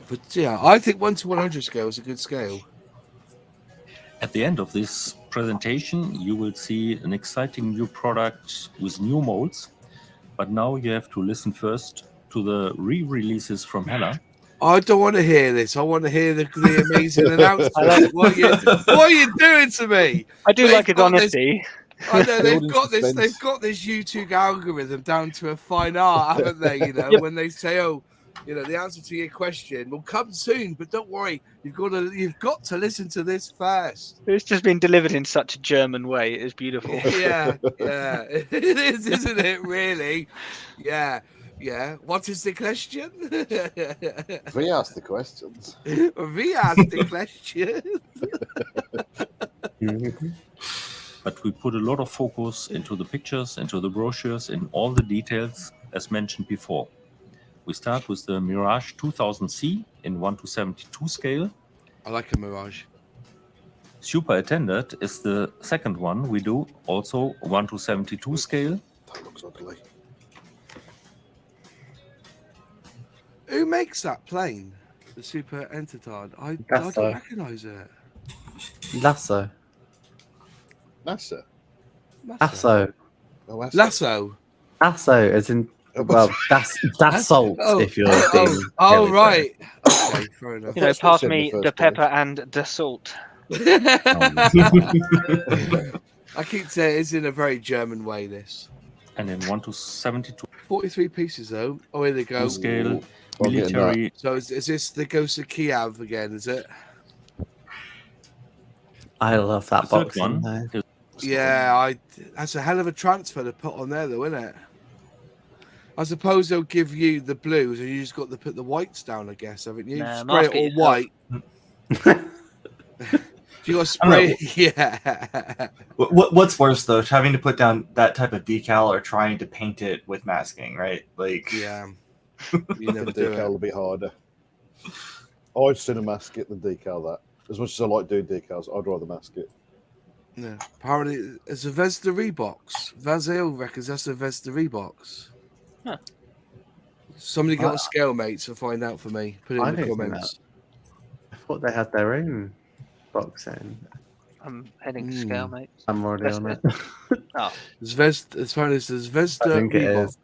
But yeah, I think 1 to 100 scale is a good scale. At the end of this presentation, you will see an exciting new product with new molds. But now you have to listen first to the re-releases from Hella. I don't want to hear this. I want to hear the amazing announcement. What are you doing to me? I do like his honesty. I know they've got this. They've got this YouTube algorithm down to a fine art, haven't they? You know, when they say, "Oh, you know, the answer to your question will come soon," but don't worry, you've got to listen to this first. It's just been delivered in such a German way. It is beautiful. Yeah, it is, isn't it? Really? Yeah. What is the question? We ask the questions. We ask the questions. But we put a lot of focus into the pictures, into the brochures, in all the details, as mentioned before. We start with the Mirage 2000C in 1:72 scale. I like a Mirage. Super Attendant is the second one we do, also 1:72 scale. That looks ugly. Who makes that plane? The Super Entertard. I don't recognise it. Lasso. NASA. Lasso. Oh, Lasso. Lasso. Lasso, as in, well, that's salt, if you're being... Oh, right. Okay, fair enough. You know, pass me the pepper and the salt. I keep saying it's in a very German way, this. And in 1:72 43 pieces, though. Oh, here they go. scale, military. So is this the Ghost of Kiev again, is it? I love that The box. third one is Yeah, that's a hell of a transfer to put on there, though, isn't it? I suppose they'll give you the blues, and you just got to put the whites down, I guess, haven't you? Nah, spray it all white. You got to spray. Yeah. What's worse though, having to put down that type of decal or trying to paint it with masking, right? Like, Yeah. You never The do decal it. will be harder. I'd sooner mask it than decal that. As much as I like doing decals, I'd rather mask it. Yeah. Apparently, it's a Vesdery box. Vazil reckons that's a Vesdery box. Huh. Somebody got a scale, mates, to find out for me. Put it in the comments. I thought they had their own box in. I'm heading to scale, mate. I'm already on it. Oh, It's as far as there's Vesta. I think it is.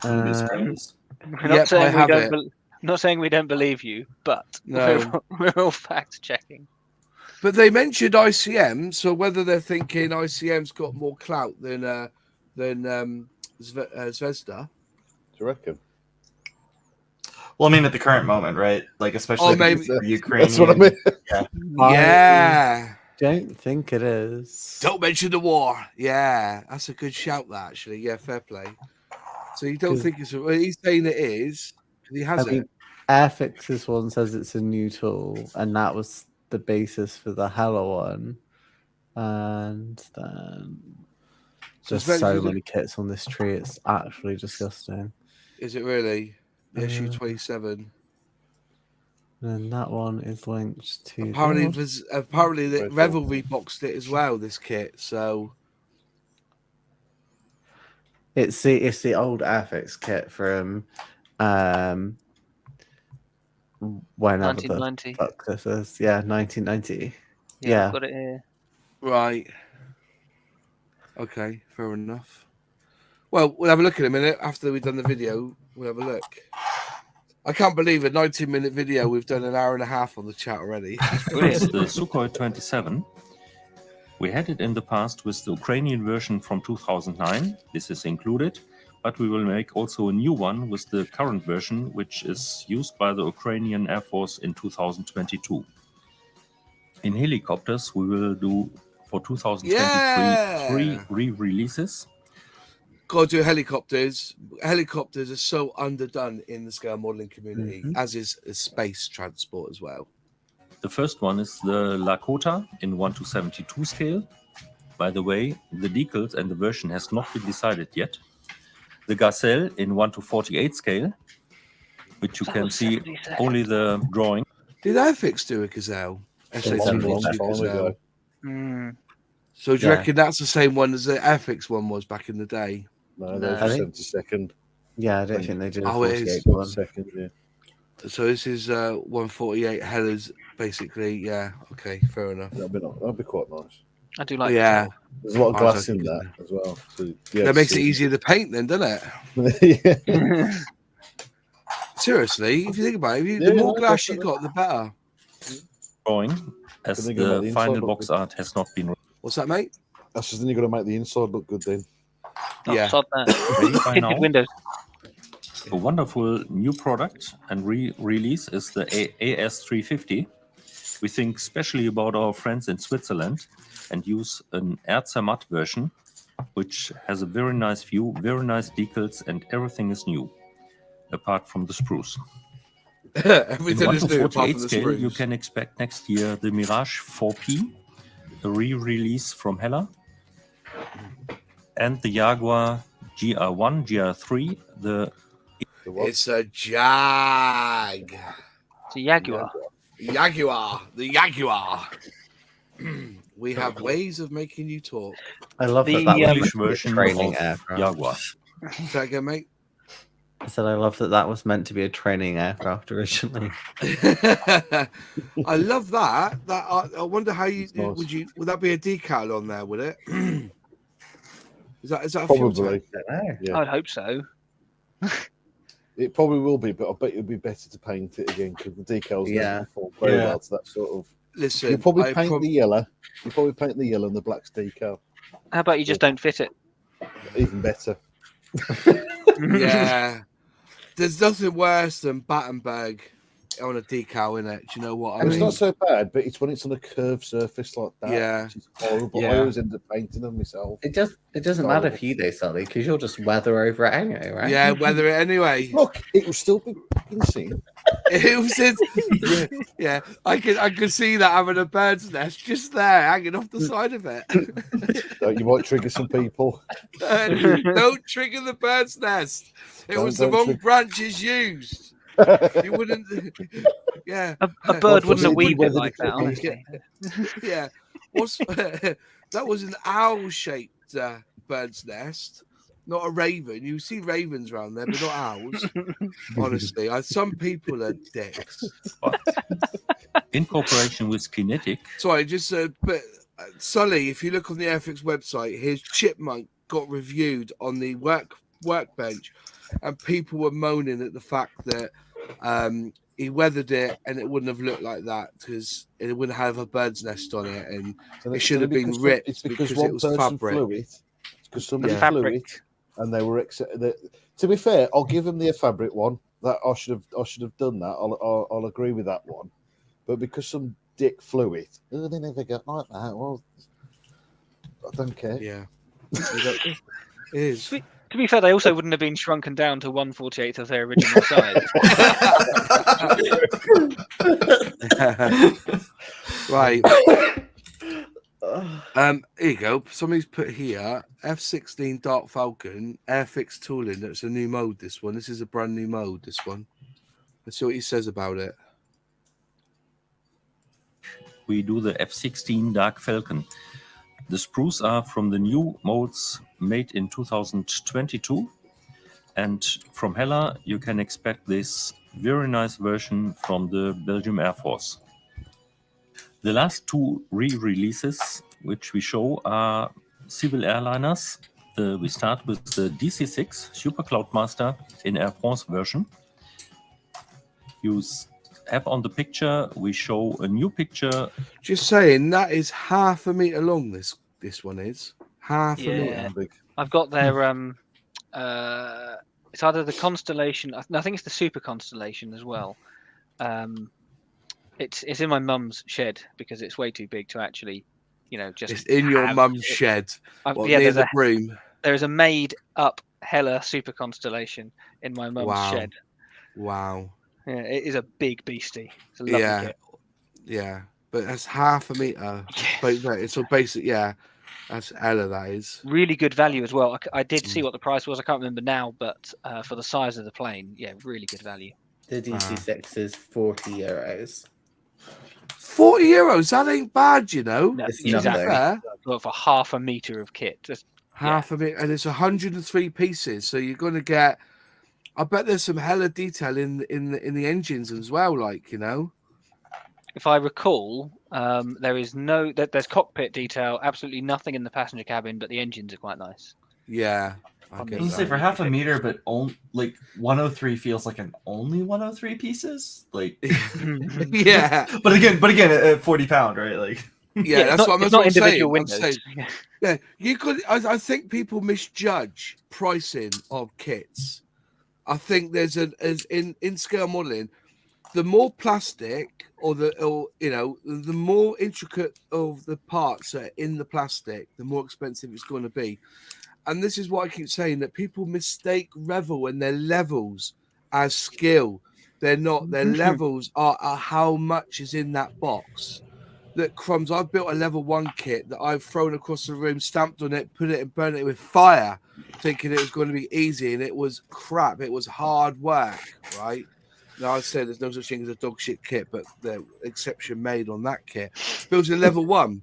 we're not saying we don't. Not saying we don't believe you, but No. we're all fact checking. But they mentioned ICM, so whether they're thinking ICM's got more clout than Zvezda. Do you reckon? well, I mean, at the current moment, right? Like, especially maybe the Ukraine. That's what I mean. Yeah. Don't think it is. Don't mention the war. Yeah, that's a good shout. That actually, yeah, fair play. So you don't think it's? Well, he's saying it is. He has it. Airfix's one says it's a new tool, and that was the basis for the Hella one. And then there's so many kits on this tree; it's actually disgusting. Is it really? The issue 27. And that one is linked to. Apparently, the Revelry boxed it as well. This kit, so it's the old Airfix kit from whenever 1990. the fuck this is. Yeah, 1990. Yeah, I've got it here. right. Okay, fair enough. Well, we'll have a look in a minute after we've done the video. We'll have a look. I can't believe a 19-minute video. We've done an hour and a half on the chat already. It's the Sukhoi 27. We had it in the past with the Ukrainian version from 2009. This is included, but we will make also a new one with the current version, which is used by the Ukrainian Air Force in 2022. In helicopters, we will do for 2023 3 re-releases. Got to do helicopters. Helicopters are so underdone in the scale modeling community, as is space transport as well. The first one is the Lakota in 1:72 scale. By the way, the decals and the version has not been decided yet. The Gazelle in 1:48 scale, which you can see only the drawing. Did Airfix do a Gazelle? Gazelle. So do you reckon that's the same one as the Airfix one was back in the day? No, that was 72nd. Yeah, I don't think they did. Oh, it is. 1/2, yeah. So this is 148 Hella's basically. Yeah. Okay. Fair enough. That'd be quite nice. I do like. Yeah. There's a lot of glass in that as well. So, that makes it easier to paint, then, doesn't it? Yeah. Seriously, if you think about it, the more glass you got, the better. Drawing, as the final box art has not been. What's that, mate? That's just then you're going to make the inside look good then. Oh, sod that. Tinted windows. A wonderful new product and release is the AS350. We think specially about our friends in Switzerland and use an Erzermatt version, which has a very nice view, very nice decals, and everything is new, apart from the spruce. Everything is new apart from the scale, spruce. you can expect next year the Mirage 4P, a re-release from Hella, and the Jaguar GR1, GR3, It's a Jag. It's a Jaguar. Jaguar. The Jaguar. We have ways of making you talk. I love The that English was version training of aircraft. Jaguar. Say that again, mate. I said I love that was meant to be a training aircraft originally. I love that. I wonder how you Nice. would that be a decal on there? Would it? Is that a fuel Probably. tank? Yeah. I'd hope so. It probably will be, but I bet it would be better to paint it again because the decals never fall very well to that sort of. Listen, You probably paint the yellow. You probably paint the yellow and the black's decal. How about you just don't fit it? Even better. Yeah. There's nothing worse than Battenberg on a decal in it. Do you know what I And mean? it's not so bad, but it's when it's on a curved surface like that. Yeah. Which is horrible. Yeah. I always end up painting them myself. It doesn't matter for you though, Sully, because you'll just weather over it anyway, right? Yeah, weather it anyway. Look, it will still be fucking seen. It was yeah. I can see that having a bird's nest just there, hanging off the side of it. You might trigger some people. Don't trigger the bird's nest. It was the wrong branches used. You wouldn't. Yeah. A bird wouldn't have weaved it like that, honestly. Yeah. That was an owl-shaped bird's nest, not a raven. You see ravens around there, but not owls. Honestly, some people are dicks. In cooperation with Kinetic. Sorry, just but Sully, if you look on the Airfix website, his chipmunk got reviewed on the workbench, and people were moaning at the fact that he weathered it and it wouldn't have looked like that because it wouldn't have a bird's nest on it, and So it should have been ripped it's because it one was person fabric. flew it. It's because somebody Yeah. flew Fabric. it, and they were. To be fair, I'll give them the fabric one. That I should have done that. I'll agree with that one. But because some dick flew it, they never got like that. Well, I don't care. Yeah, it is. To be fair, they also wouldn't have been shrunken down to 1/48 of their original size. Right. Here you go. Somebody's put here F-16 Dark Falcon Airfix tooling. That's a new mode. This one. This is a brand new mode. This one. Let's see what he says about it. We do the F-16 Dark Falcon. The sprues are from the new molds made in 2022. And from Hella, you can expect this very nice version from the Belgium Air Force. The last two re-releases which we show are civil airliners. We start with the DC-6 Super Cloudmaster in Air France version. You have on the picture, we show a new picture. Just saying that is half a meter long. This one is half a meter. I've got their it's either the Constellation. I think it's the Super Constellation as well. It's in my mum's shed because it's way too big to actually, just. It's in your mum's shed. Near the broom. There is a made up Hella Super Constellation in my mum's shed. Wow. Yeah, it is a big beastie. It's a lovely kit. Yeah, but that's half a meter. But it's all basic. Yeah, that's Ella. That is really good value as well. I did see what the price was. I can't remember now, but for the size of the plane, really good value. The DC-6 is €40. €40. That ain't bad, No, It's exactly. nothing. For half a meter of kit. Half of it, and it's 103 pieces. So you're going to get. I bet there's some hella detail in the engines as well. If I recall, there's cockpit detail, absolutely nothing in the passenger cabin, but the engines are quite nice. Yeah, I was gonna say for half a meter, but only like 103 feels like an only 103 pieces. Like, yeah. But again, at 40 £, right? Like, yeah, that's what I'm it's not saying. individual windows. Yeah, you could. I think people misjudge pricing of kits. I think there's in scale modeling, the more plastic the more intricate of the parts that are in the plastic, the more expensive it's going to be. And this is what I keep saying, that people mistake Revel and their levels as skill. They're not. Their levels are how much is in that box. That crumbs. I've built a level 1 kit that I've thrown across the room, stamped on it, put it and burnt it with fire, thinking it was going to be easy, and it was crap. It was hard work, right? Now I said there's no such thing as a dog shit kit, but the exception made on that kit. Built a level 1.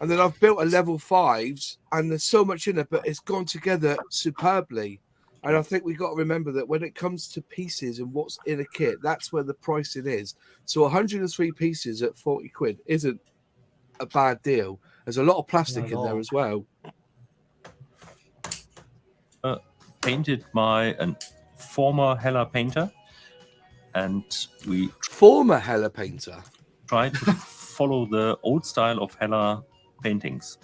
And then I've built a level 5s, and there's so much in it, but it's gone together superbly. And I think we've got to remember that when it comes to pieces and what's in a kit, that's where the pricing is. So 103 pieces at 40 quid isn't a bad deal. There's a lot of plastic in there as well. Painted by a former Hella painter, and we former Hella painter tried to follow the old style of Hella paintings.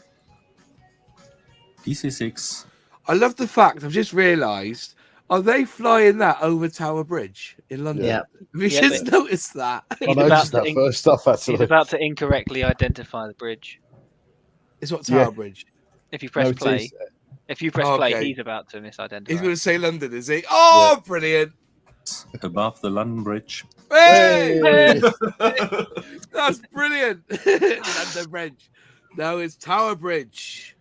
DC6. I love the fact, I've just realised, are they flying that over Tower Bridge in London? Yeah. We should notice that. I noticed that first off, actually. He's about to incorrectly identify the bridge. It's not Tower Bridge. If you press play, he's about to misidentify. He's going to say London, is he? Oh, brilliant. Above the London Bridge. Hey! That's brilliant. London Bridge. No, it's Tower Bridge.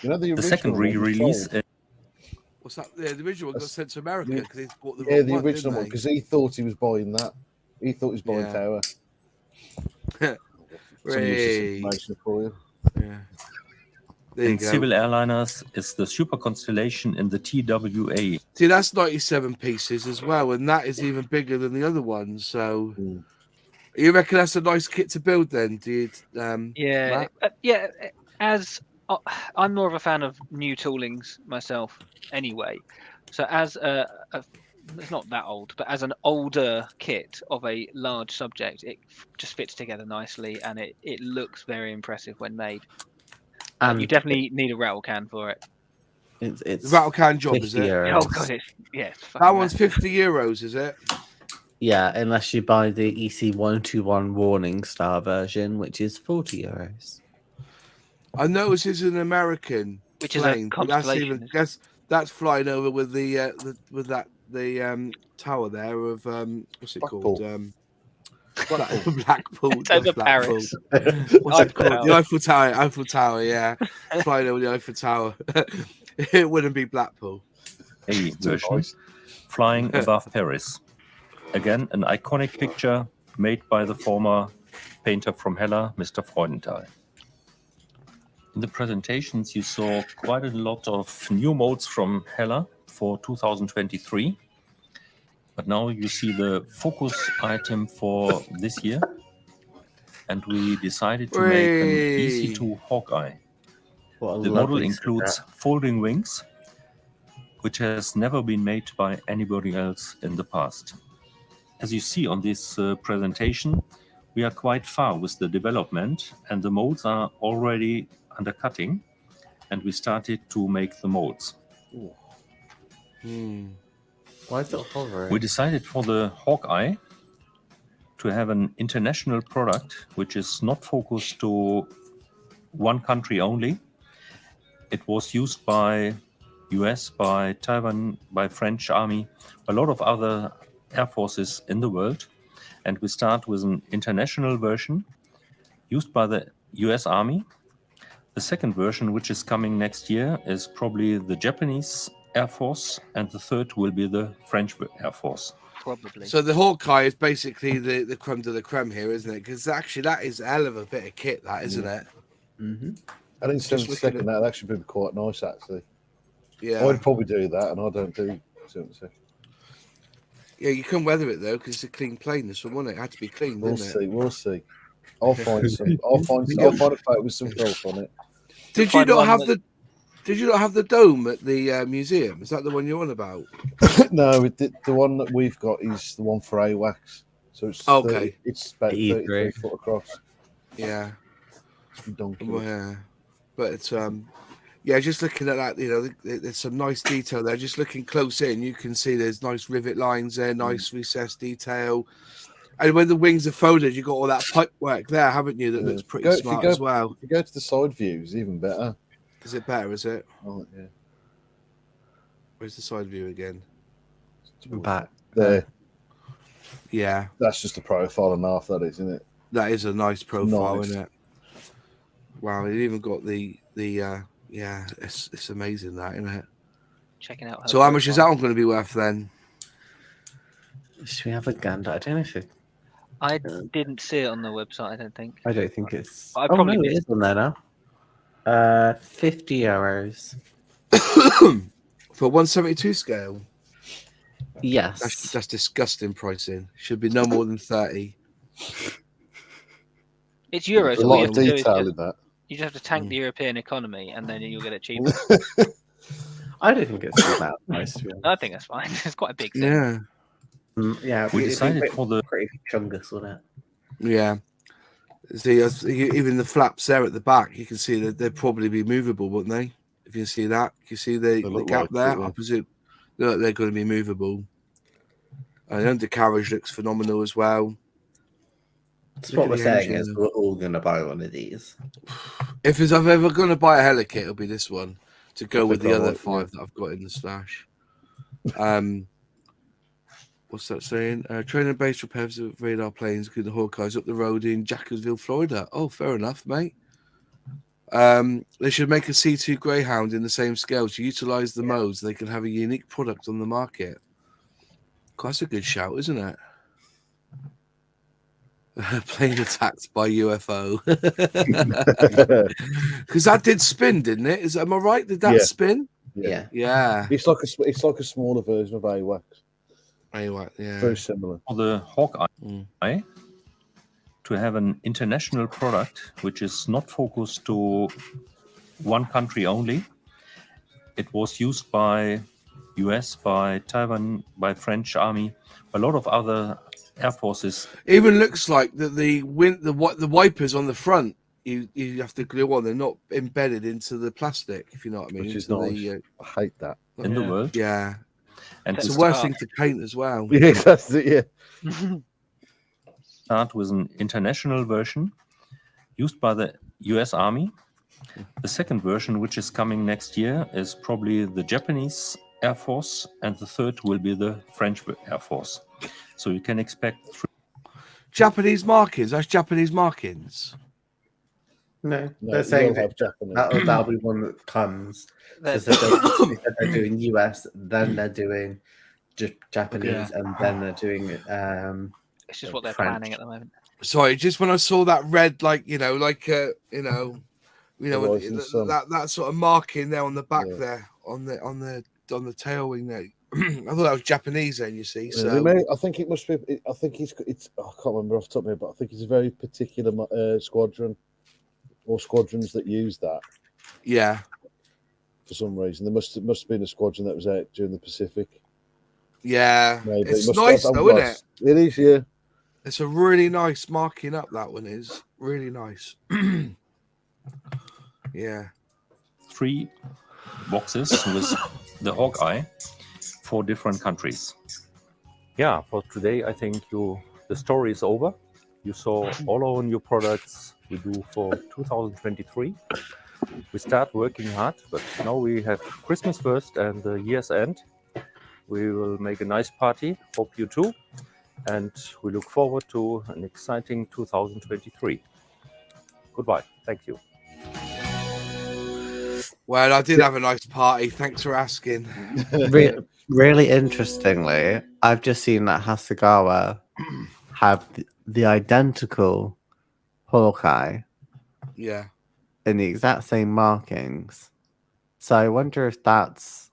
You know the second re-release. What's that? Yeah, the original one got sent to America because he bought the wrong one, original one, because he thought he was buying that. He thought he was buying Tower. Some useless information for you. Yeah. In civil airliners is the Super Constellation in the TWA. See, that's 97 pieces as well, and that is even bigger than the other ones. So, you reckon that's a nice kit to build then? Do you? Yeah. As I'm more of a fan of new toolings myself, anyway. So, as it's not that old, but as an older kit of a large subject, it just fits together nicely, and it looks very impressive when made. You definitely need a rattle can for it. It's rattle can job, is it? Euros. Oh god, that one's €50, is it? Yeah, unless you buy the EC121 Warning Star version, which is €40. I noticed it's an American which plane, is a Constellation. That's flying over with the tower there of what's it called? Blackpool. Over Paris. What's it called? The Eiffel Tower, yeah. Flying over the Eiffel Tower. It wouldn't be Blackpool. A version flying above Paris. Again, an iconic picture made by the former painter from Hella, Mr. Freudenthal. In the presentations, you saw quite a lot of new molds from Hella for 2023. But now you see the focus item for this year. And we decided to make an EC2 Hawkeye. The model includes folding wings, which has never been made by anybody else in the past. As you see on this presentation, we are quite far with the development, and the molds are already under cutting, and we started to make the molds. Why is it hovering? We decided for the Hawkeye to have an international product which is not focused to one country only. It was used by US, by Taiwan, by French Army, a lot of other air forces in the world. And we start with an international version used by the US Army. The second version, which is coming next year, is probably the Japanese Air Force, and the third will be the French Air Force. Probably. So the Hawkeye is basically the creme de la creme here, isn't it? Because actually that is a hell of a bit of kit, that, isn't it? Mm-hmm. I think second that actually been quite nice, actually. Yeah. I'd probably do that, and I don't do something. Yeah, you can weather it though, because it's a clean plane. This one, won't it? It had to be clean, We'll didn't it? We'll see. I'll find some. I'll find a photo with some filth on it. Did you not have the? Did you not have the dome at the museum? Is that the one you're on about? No, the one that we've got is the one for AWACS. So it's okay. It's about 33 foot across. Yeah. It's ridiculous. Well, yeah. But it's yeah, just looking at that, you know, there's some nice detail there. Just looking close in, you can see there's nice rivet lines there, nice recessed detail. And when the wings are folded, you've got all that pipe work there, haven't you? That looks pretty smart as well. If you go to the side views, even better. Is it better, is it? Oh, yeah. Where's the side view again? Back there. Yeah. That's just a profile and half, that is, isn't it? That is a nice profile, isn't it? Wow, it even got the yeah, it's amazing that, isn't it? Checking out. So how much is that one going to be worth then? Should we have a gander? I don't know if it. I didn't see it on the website. I don't think. I don't think it's. I probably no, it is on there now. 50 euros for 172 scale. Yes, that's disgusting pricing. Should be no more than 30. It's euros. A lot of detail in that. You just have to tank the European economy, and then you'll get it cheaper. I don't think it's that nice. I think that's fine. It's quite a big thing. Yeah. Yeah, we decided for the pretty chungus, wasn't it? Yeah. See, even the flaps there at the back, you can see that they'd probably be movable, wouldn't they? If you see that, you see the gap there. I presume they're going to be movable. And the undercarriage looks phenomenal as well. That's what we're saying is we're all going to buy one of these. If I'm ever going to buy a helikit, it'll be this one to go with the other 5 that I've got in the stash. What's that saying? Training base repairs of radar planes, including the Hawkeyes, up the road in Jacksonville, Florida. Oh, fair enough, mate. They should make a C2 Greyhound in the same scale to utilize the modes. They can have a unique product on the market. God, that's a good shout, isn't it? Plane attacked by UFO. Because that did spin, didn't it? Am I right? Did that spin? Yeah. It's like a smaller version of AWACS. AWACS, yeah. Very similar. For the Hawkeye, to have an international product which is not focused to one country only. It was used by US, by Taiwan, by French Army, a lot of other air forces. Even looks like that the wipers on the front you have to glue on. They're not embedded into the plastic, if you know what I mean. Which is nice. I hate that in the world. Yeah, and it's the worst thing to paint as well. Yeah, that's it. Yeah. Start with an international version used by the US Army. The second version, which is coming next year, is probably the Japanese Air Force, and the third will be the French Air Force. So you can expect 3 Japanese markings. That's Japanese markings. No, they're saying that'll be one that comes. So they're doing US, then they're doing Japanese, and then they're doing it's just what they're French. planning at the moment. Sorry, just when I saw that red, that sort of marking there on the back there, on the tail wing there. I thought that was Japanese then, you see. So I think it must be. I think it's. I can't remember off the top of my head, but I think it's a very particular squadron or squadrons that use that. Yeah. For some reason, there must have been a squadron that was out during the Pacific. Yeah, maybe. It's nice though, isn't it? It is, yeah. It's a really nice marking up. That one is really nice. Yeah. 3 boxes with the Hawkeye for different countries. Yeah, for today, I think the story is over. You saw all our new products we do for 2023. We start working hard, but now we have Christmas first and the year's end. We will make a nice party. Hope you too. And we look forward to an exciting 2023. Goodbye. Thank you. Well, I did have a nice party. Thanks for asking. Really interestingly, I've just seen that Hasegawa have the identical Hawkeye. Yeah. In the exact same markings. So I wonder if that's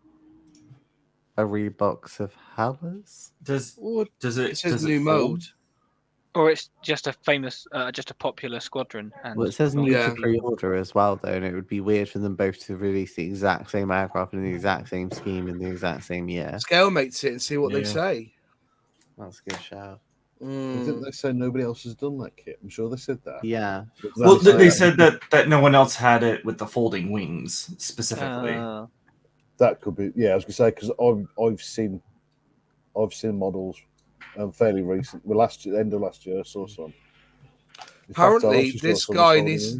a rebox of Hellers. Does it new mode? Or it's just a famous, just a popular squadron. And Well, it says need to pre-order as well, though, and it would be weird for them both to release the exact same aircraft in the exact same scheme in the exact same year. Scalemates it and see what they say. That's a good shout. Didn't they say nobody else has done that kit? I'm sure they said that. Yeah. Well, they said that no one else had it with the folding wings specifically. That could be. Yeah, I was gonna say because I've seen models fairly recent. Well, end of last year, I saw some. Apparently, this guy needs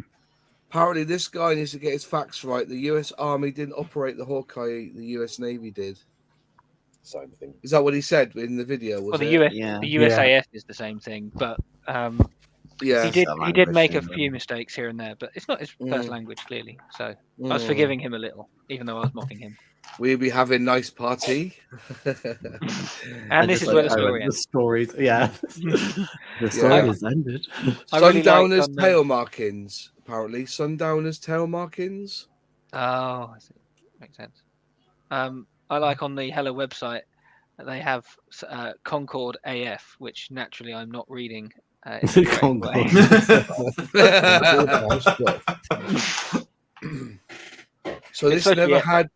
to get his facts right. The U.S. Army didn't operate the Hawkeye; the U.S. Navy did. Same thing. Is that what he said in the video? Well, the USAF is the same thing, but he did make a few mistakes here and there, but it's not his first language, clearly. So I was forgiving him a little, even though I was mocking him. We'll be having nice party. And this is where the story ends. The stories, yeah. The story is ended. Sundowners tail markings, apparently. Sundowners tail markings. Oh, I see. Makes sense. I like on the Hello website, they have Concord AF, which naturally I'm not reading. Concord. So this never had.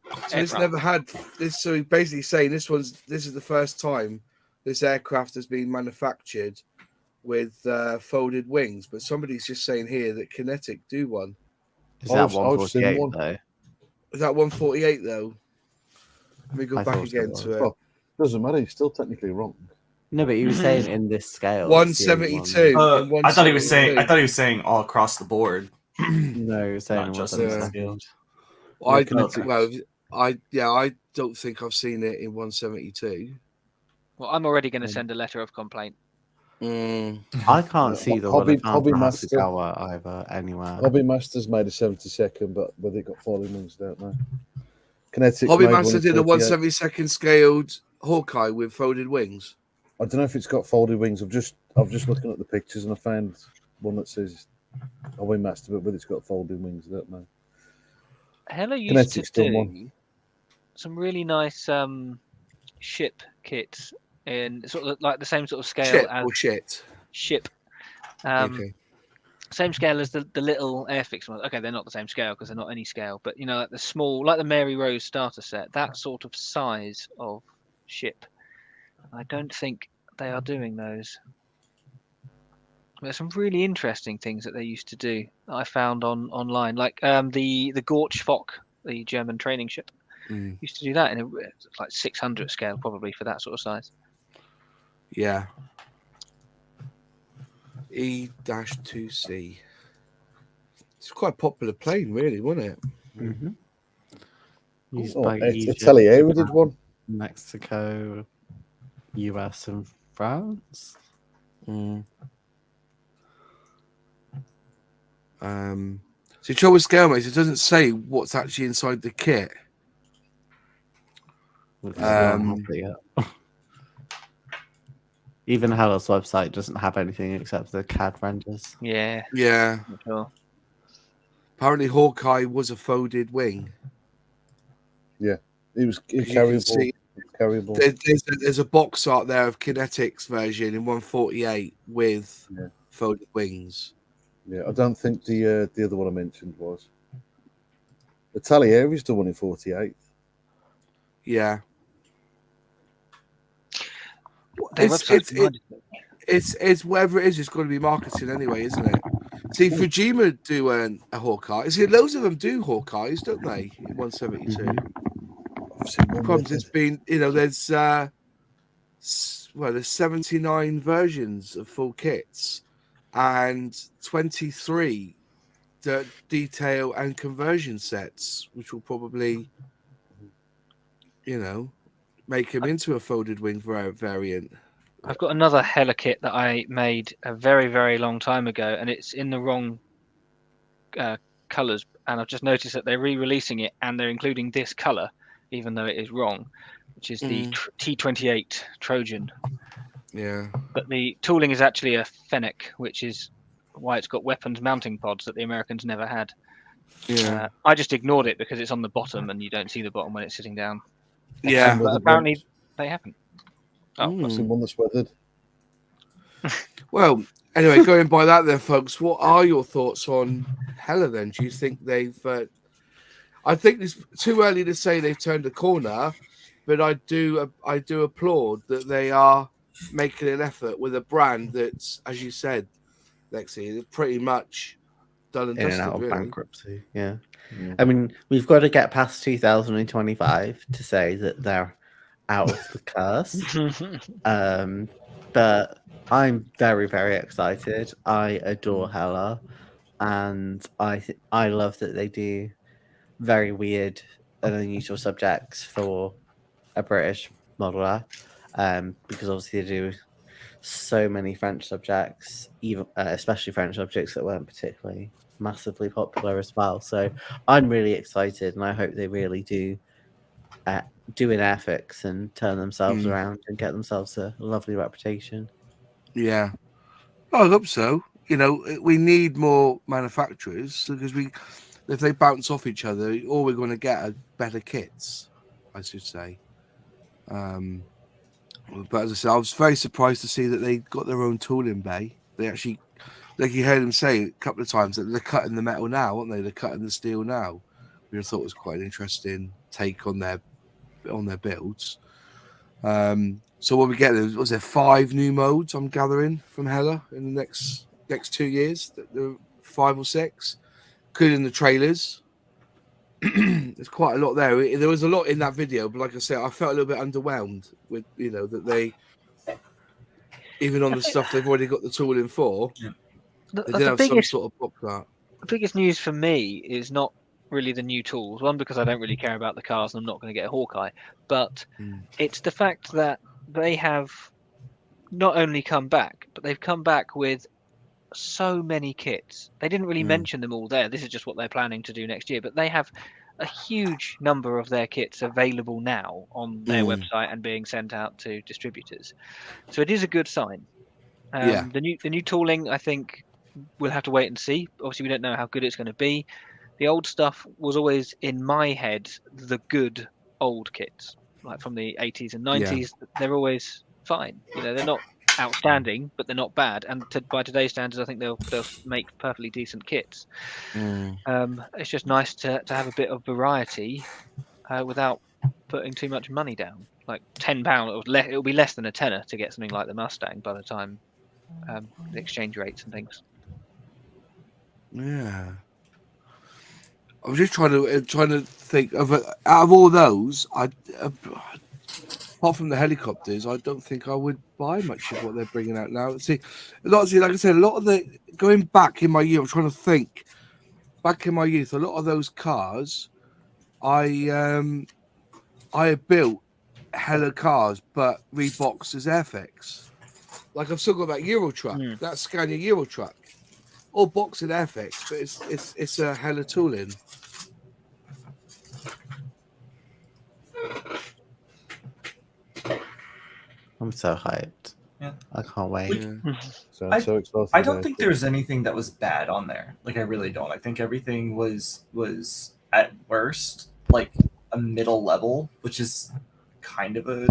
So he's basically saying this is the first time this aircraft has been manufactured with folded wings. But somebody's just saying here that Kinetic do one. Is that 148 though? Is that 148 though? Let me go back again to it. Well, doesn't matter. He's still technically wrong. No, but he was saying in this scale. 172. I thought he was saying all across the board. No, he was saying not just in this scale. I don't think I've seen it in 172. Well, I'm already going to send a letter of complaint. I can't see the Hobby Master either anywhere. Hobby Master's made a 72nd, but whether it got folding wings, don't know. Kinetic Hobby Master did a 172nd scaled Hawkeye with folded wings. I don't know if it's got folded wings. I'm just looking at the pictures and I found one that says Hobby Master, but whether it's got folded wings, I don't know. Hella used to do some really nice ship kits in sort of like the same sort of scale ship. Okay. Same scale as the little Airfix ones. Okay, they're not the same scale because they're not any scale, but you know, like the small, like the Mary Rose starter set, that sort of size of ship. I don't think they are doing those. There's some really interesting things that they used to do that I found online, like the Gorch Fock, the German training ship. Used to do that in like 600 scale, probably for that sort of size. Yeah. E-2C. It's quite a popular plane, really, wasn't it? Atelier did one. Mexico, US, and France. So trouble with scale mates, it doesn't say what's actually inside the kit. Even Hello's website doesn't have anything except the CAD renders. Yeah. Sure. Apparently Hawkeye was a folded wing. Yeah, it was carryable. There's a box art there of Kinetic's version in 148 with folded wings. Yeah, I don't think the other one I mentioned was. Atelier is the one in 48. Yeah. It's whatever it is, it's going to be marketing anyway, isn't it? See, Fujima do a Hawkeye. See, loads of them do Hawkeyes, don't they? In 172. The problem has been, there's 79 versions of full kits and 23 detail and conversion sets, which will probably, make them into a folded wing variant. I've got another Hella kit that I made a very, very long time ago, and it's in the wrong colours. And I've just noticed that they're re-releasing it, and they're including this colour, even though it is wrong, which is the T28 Trojan. Yeah. But the tooling is actually a Fennec, which is why it's got weapons mounting pods that the Americans never had. Yeah. I just ignored it because it's on the bottom, and you don't see the bottom when it's sitting down. Yeah. But apparently they haven't. I've seen one that's weathered. Well, anyway, going by that then, folks, what are your thoughts on Hella then? Do you think they've... I think it's too early to say they've turned a corner, but I do applaud that they are making an effort with a brand that's, as you said, Lexi, pretty much done and in dusted, and out of really. bankruptcy. Yeah. I mean, we've got to get past 2025 to say that they're out of the curse. But I'm very, very excited. I adore Hella, and I love that they do very weird and unusual subjects for a British modeler, because obviously they do so many French subjects, even especially French subjects that weren't particularly massively popular as well. So I'm really excited, and I hope they really do an Airfix and turn themselves around and get themselves a lovely reputation. Yeah, I hope so. You know, we need more manufacturers because if they bounce off each other, all we're going to get are better kits, I should say. But as I said, I was very surprised to see that they got their own tooling bay. They actually, like you heard him say a couple of times, that they're cutting the metal now, aren't they? They're cutting the steel now. We thought it was quite an interesting take on their builds. So what we get, was there 5 new modes I'm gathering from Hella in the next 2 years? 5 or 6, including the trailers. There's quite a lot there. There was a lot in that video, but like I said, I felt a little bit underwhelmed with, you know, that they, even on the stuff they've already got the tooling for, they did have some sort of box art. The biggest news for me is not really the new tools. One, because I don't really care about the cars and I'm not going to get a Hawkeye, but it's the fact that they have not only come back, but they've come back with so many kits. They didn't really mention them all there. This is just what they're planning to do next year, but they have a huge number of their kits available now on their website and being sent out to distributors. So it is a good sign. The new tooling, I think, we'll have to wait and see. Obviously, we don't know how good it's going to be. The old stuff was always, in my head, the good old kits, like from the 80s and 90s. They're always fine. You know, they're not outstanding, but they're not bad. And by today's standards, I think they'll make perfectly decent kits. It's just nice to have a bit of variety without putting too much money down. Like £10, it'll be less than a tenner to get something like the Mustang by the time the exchange rates and things. Yeah, I was just trying to think of out of all those, apart from the helicopters, I don't think I would buy much of what they're bringing out now. Like I said, a lot of the going back in my youth, I'm trying to think back in my youth. A lot of those cars, I built Hella cars, but reboxed as Airfix. Like I've still got that Euro truck, that Scania Euro truck, all boxed in Airfix, but it's a Hella tooling. I'm so hyped. Yeah. I can't wait. So I'm so excited. I don't think there's anything that was bad on there. Like, I really don't. I think everything was at worst like a middle level, which is kind of a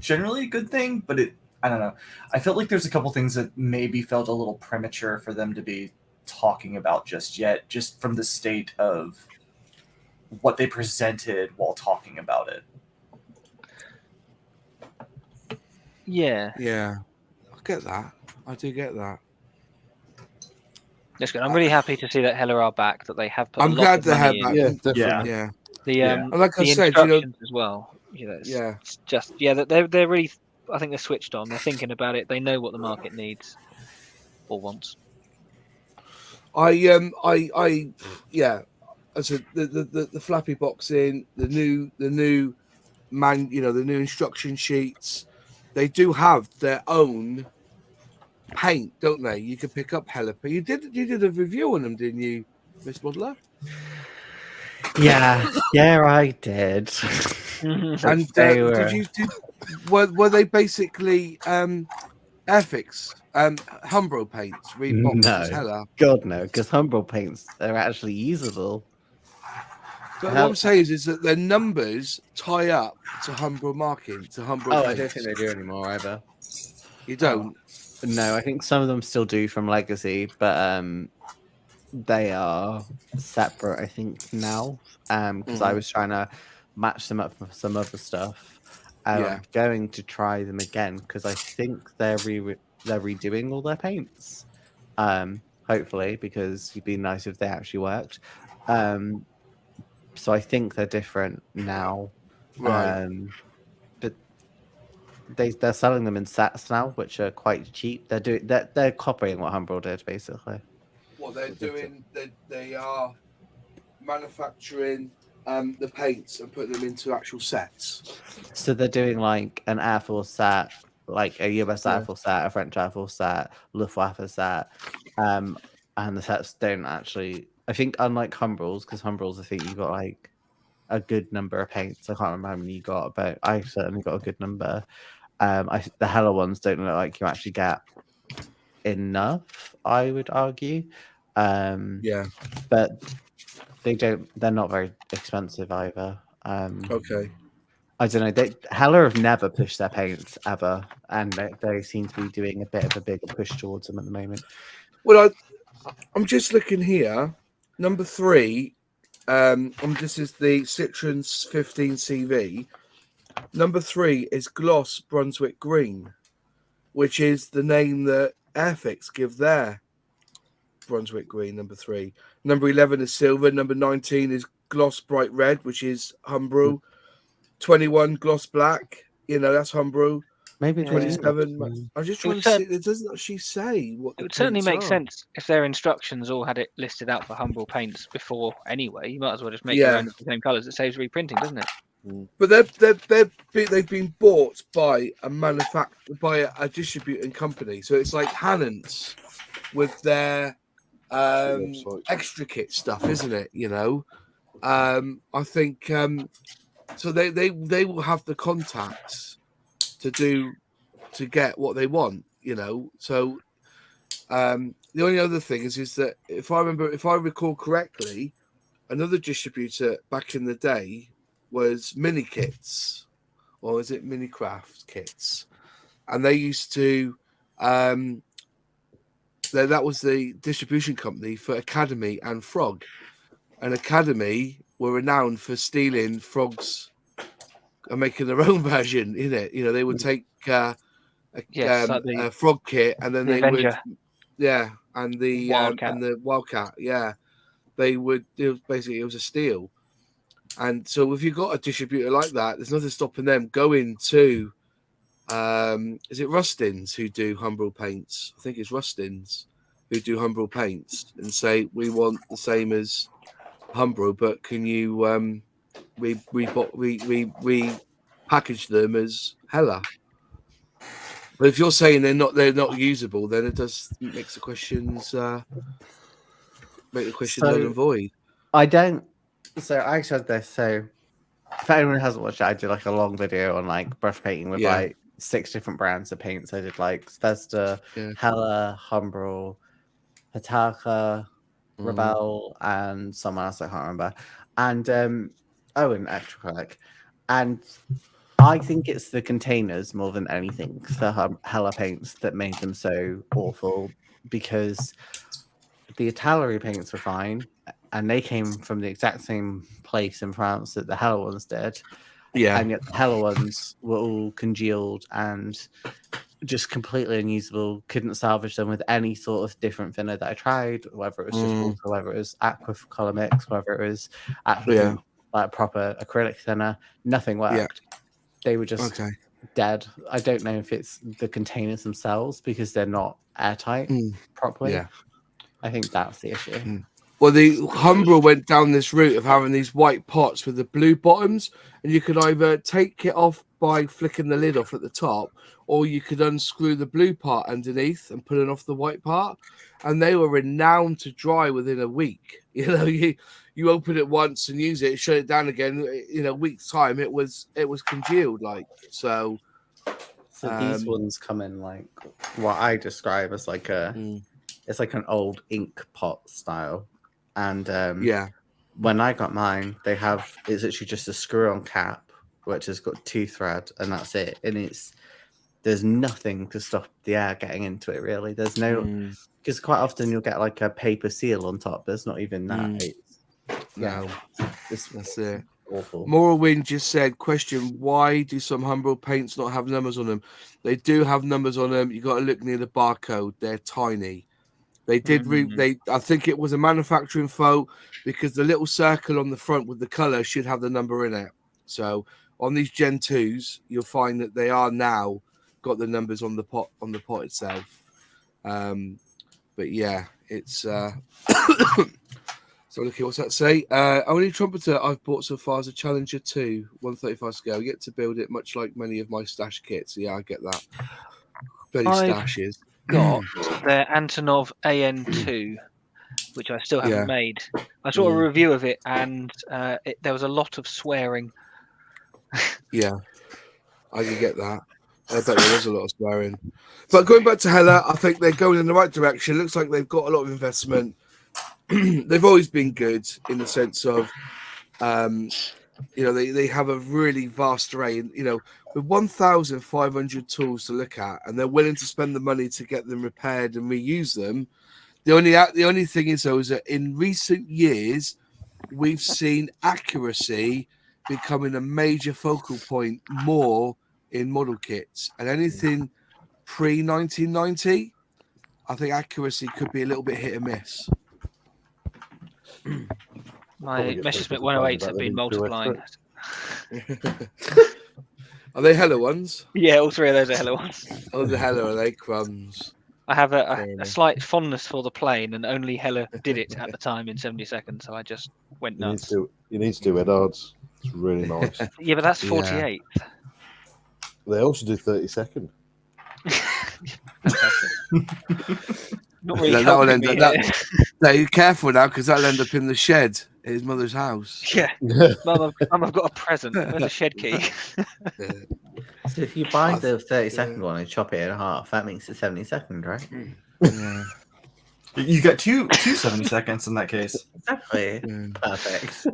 generally a good thing, but I don't know. I felt like there's a couple things that maybe felt a little premature for them to be talking about just yet, just from the state of what they presented while talking about it. Yeah, I get that. I do get that. That's good. I'm really happy to see that Hella are back. That they have put. I'm glad they have that. Yeah, definitely. And like I said, instructions as well. It's just that they're really. I think they're switched on. They're thinking about it. They know what the market needs or wants. I said the flappy boxing, the new the new instruction sheets. They do have their own paint, don't they? You can pick up Hella. You did a review on them, didn't you, Miss Modeler? Yeah, I did. And were they basically Airfix Humbro paints reboxed as Hella? God no, because Humbro paints are actually usable. But what I'm saying is that their numbers tie up to Humbro marking, to Humbro paints. I don't think they do anymore either. You don't? No, I think some of them still do from Legacy, but they are separate, I think, now. Because I was trying to match them up for some other stuff. I'm going to try them again because I think they're redoing all their paints. Hopefully, because it'd be nice if they actually worked. So I think they're different now. Right. But they're selling them in sets now, which are quite cheap. They're copying what Humbrol did, basically. What they're doing, they are manufacturing the paints and putting them into actual sets. So they're doing like an Air Force set, like a US Air Force set, a French Air Force set, Luftwaffe set, and the sets don't actually. I think unlike Humbrol's, because Humbrol's, I think you got like a good number of paints. I can't remember how many you got, but I certainly got a good number. The Hella ones don't look like you actually get enough, I would argue. But they're not very expensive either. Okay. I don't know. Hella have never pushed their paints ever, and they seem to be doing a bit of a bigger push towards them at the moment. Well, I'm just looking here. Number 3, this is the Citroen 15 CV. Number 3 is Gloss Brunswick Green, which is the name that Airfix give their Brunswick Green. Number 3. Number 11 is Silver. Number 19 is Gloss Bright Red, which is Humbrol. 21 Gloss Black. That's Humbrol. Maybe 27. I'm just trying to see. It doesn't actually say what. It would certainly make sense if their instructions all had it listed out for Humbrol paints before. Anyway, you might as well just make your own the same colours. It saves reprinting, doesn't it? But they've been bought by a distributing company, so it's like Hannon's with their extra kit stuff, isn't it? I think so. They will have the contacts to get what they want. So the only other thing is that if I recall correctly, another distributor back in the day was Mini Kits, or is it Mini Craft Kits? And they used to that was the distribution company for Academy and Frog. And Academy were renowned for stealing Frogs and making their own version in it. They would take a Frog kit, and then they Avenger. would and the Wildcat. And the Wildcat, they would. It was a steal. And so if you've got a distributor like that, there's nothing stopping them going to, is it Rustin's who do Humbrol paints? I think it's Rustin's who do Humbrol paints, and say, we want the same as Humbrol, but can you we package them as Hella? But if you're saying they're not usable, then it does make the questions null and void. I don't. So I said this. So if anyone hasn't watched it, I did like a long video on like brush painting with like 6 different brands of paints. I did like Bethesda, Hella, Humbrol, Hataka, Rebel, and someone else I can't remember. And and Electrocolic. And I think it's the containers more than anything for Hella paints that made them so awful, because the Italeri paints were fine, and they came from the exact same place in France that the Hella ones did. And yet the Hella ones were all congealed and just completely unusable. Couldn't salvage them with any sort of different thinner that I tried, whether it was just water, whether it was aqua color mix, whether it was actually like proper acrylic thinner. Nothing worked. They were just dead. I don't know if it's the containers themselves because they're not airtight properly. I think that's the issue. Well, the Humbrol went down this route of having these white pots with the blue bottoms, and you could either take it off by flicking the lid off at the top, or you could unscrew the blue part underneath and pulling off the white part. And they were renowned to dry within a week. You open it once and use it, shut it down again. In a week's time, it was congealed. So these ones come in like what I describe as like it's like an old ink pot style. And when I got mine, it's literally just a screw-on cap, which has got 2 thread, and that's it. And there's nothing to stop the air getting into it. Really, there's no, because quite often you'll get like a paper seal on top. There's not even that. No, that's it. Awful. Morrowind just said, question, why do some Humbrol paints not have numbers on them? They do have numbers on them. You got to look near the barcode. They're tiny. They did. I think it was a manufacturing fault because the little circle on the front with the color should have the number in it. So on these Gen 2s, you'll find that they are now got the numbers on the pot itself. But yeah, it's. So look here, what's that say? Only trumpeter I've bought so far is a Challenger 2, 135 scale. Yet to build it, much like many of my stash kits. Yeah, I get that. Bloody stashes. Got their Antonov AN2, which I still haven't made. I saw a review of it, and there was a lot of swearing. Yeah, I can get that. I bet there was a lot of swearing. But going back to Hella, I think they're going in the right direction. Looks like they've got a lot of investment. They've always been good in the sense of, they have a really vast array. And, with 1,500 tools to look at, and they're willing to spend the money to get them repaired and reuse them. The only thing is, though, is that in recent years, we've seen accuracy becoming a major focal point more in model kits, and anything pre-1990, I think accuracy could be a little bit hit and miss. My Messerschmitt 108s have been multiplying. Are they Hella ones? Yeah, all three of those are Hella ones. Oh, the Hella, are they crumbs? I have a slight fondness for the plane, and only Hella did it at the time in 70 seconds, so I just went nuts. You need to do Edards. It's really nice. Yeah, but that's 48. They also do 32nd. Not really helping me here. No, you're careful now, because that'll end up in the shed at his mother's house. Yeah. Mum, I've got a present. Where's the shed key? So if you buy the 32nd one and chop it in half, that makes it 72nd, right? Yeah. You get two 70-seconds in that case. Exactly. Perfect.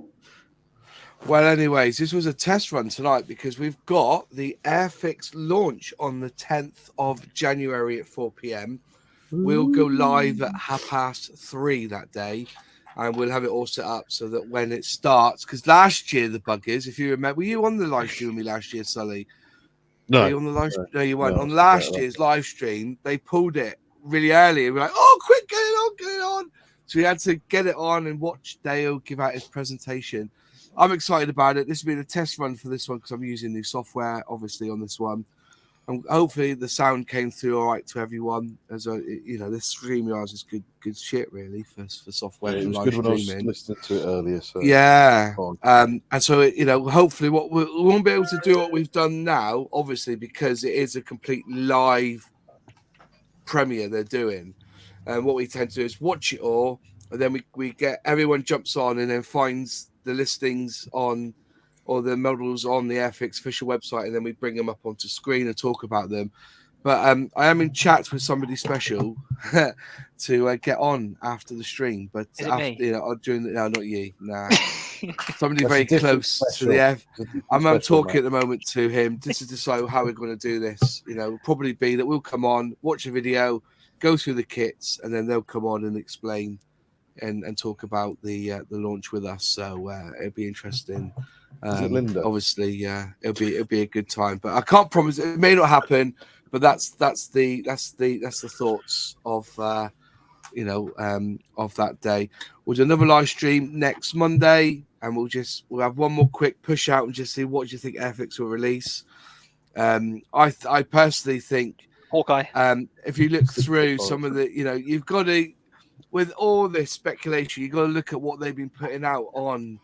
Well, anyways, this was a test run tonight because we've got the Airfix launch on the 10th of January at 4 p.m. We'll go live at 3:30 that day, and we'll have it all set up so that when it starts, because last year the buggers, if you remember, were you on the live stream with me last year, Sully? No. Were you on the live stream? No, you weren't. On last year's live stream, they pulled it really early. And we're like, oh, quick, get it on. So we had to get it on and watch Dale give out his presentation. I'm excited about it. This will be the test run for this one because I'm using new software, obviously, on this one. And hopefully the sound came through all right to everyone. As this StreamYard is good shit, really, for software. It was good when I was listening to it earlier. So yeah, and so hopefully we won't be able to do what we've done now, obviously, because it is a complete live premiere they're doing. And what we tend to do is watch it all, and then we get everyone jumps on and then finds the listings on or the models on the Airfix official website, and then we bring them up onto screen and talk about them. But I am in chat with somebody special to get on after the stream. But during no, not you, nah. Somebody very close to the F. I'm talking at the moment to him. This is decide how we're going to do this. Will probably be that we'll come on, watch a video, go through the kits, and then they'll come on and explain and talk about the launch with us. So it'll be interesting. Is it Linda? Obviously, it'll be a good time, but I can't promise it may not happen. But that's the thoughts of of that day. We'll do another live stream next Monday, and we'll have one more quick push out and just see what do you think Airfix will release. I personally think Hawkeye. If you look through some of the, you've got to, with all this speculation, you've got to look at what they've been putting out on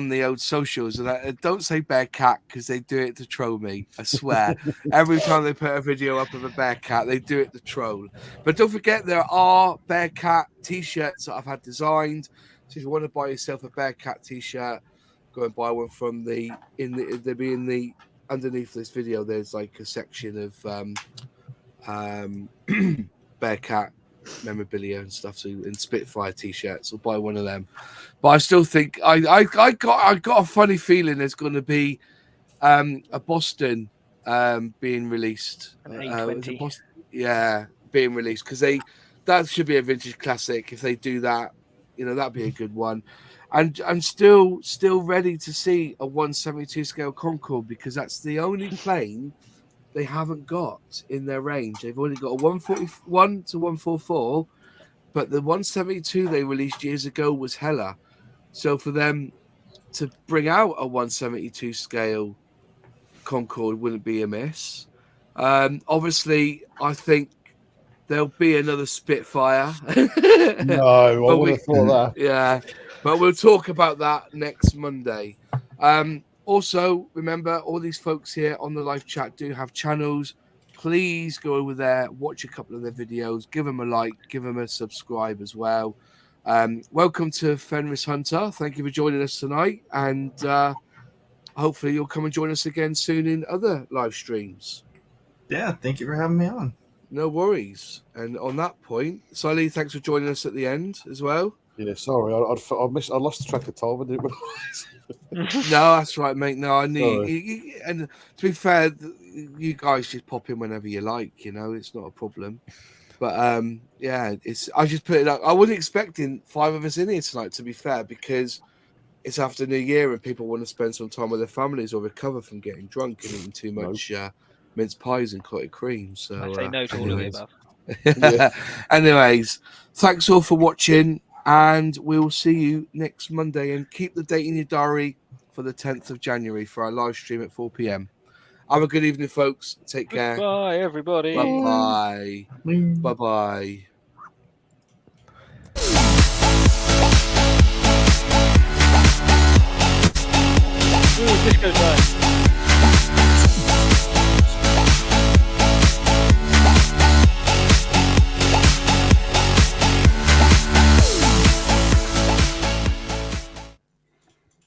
the old socials, and I don't say bear cat because they do it to troll me. I swear, every time they put a video up of a bear cat, they do it to troll. But don't forget, there are bear cat t-shirts that I've had designed. So if you want to buy yourself a bear cat t-shirt, go and buy one from underneath this video. There's like a section of bear cat memorabilia and stuff, so in Spitfire t-shirts, or buy one of them. But I still think I got a funny feeling there's going to be a Boston being released. An A20. Being released because that should be a vintage classic. If they do that, that'd be a good one. And I'm still ready to see a 172 scale Concorde because that's the only plane they haven't got in their range. They've only got a 141 to 144, but the 172 they released years ago was Hella. So for them to bring out a 172 scale Concorde wouldn't be amiss. Obviously, I think there'll be another Spitfire. No, I would have thought that. Yeah, but we'll talk about that next Monday. Also, remember, all these folks here on the live chat do have channels. Please go over there, watch a couple of their videos, give them a like, give them a subscribe as well. Welcome to Fenris Hunter. Thank you for joining us tonight, and hopefully you'll come and join us again soon in other live streams. Yeah, thank you for having me on. No worries. And on that point, Siley, thanks for joining us at the end as well. Yeah, sorry, I lost the track of time. I didn't realize. No, that's right, mate. No, I need. And to be fair, you guys just pop in whenever you like. It's not a problem. But I just put it up. I wasn't expecting 5 of us in here tonight, to be fair, because it's after New Year and people want to spend some time with their families or recover from getting drunk and eating too much mince pies and clotted cream. So I say no to all of the above. Anyways, thanks all for watching, and we'll see you next Monday. And keep the date in your diary for the 10th of January for our live stream at 4 p.m. Have a good evening, folks. Take care. Bye, everybody. Bye-bye. Bye-bye.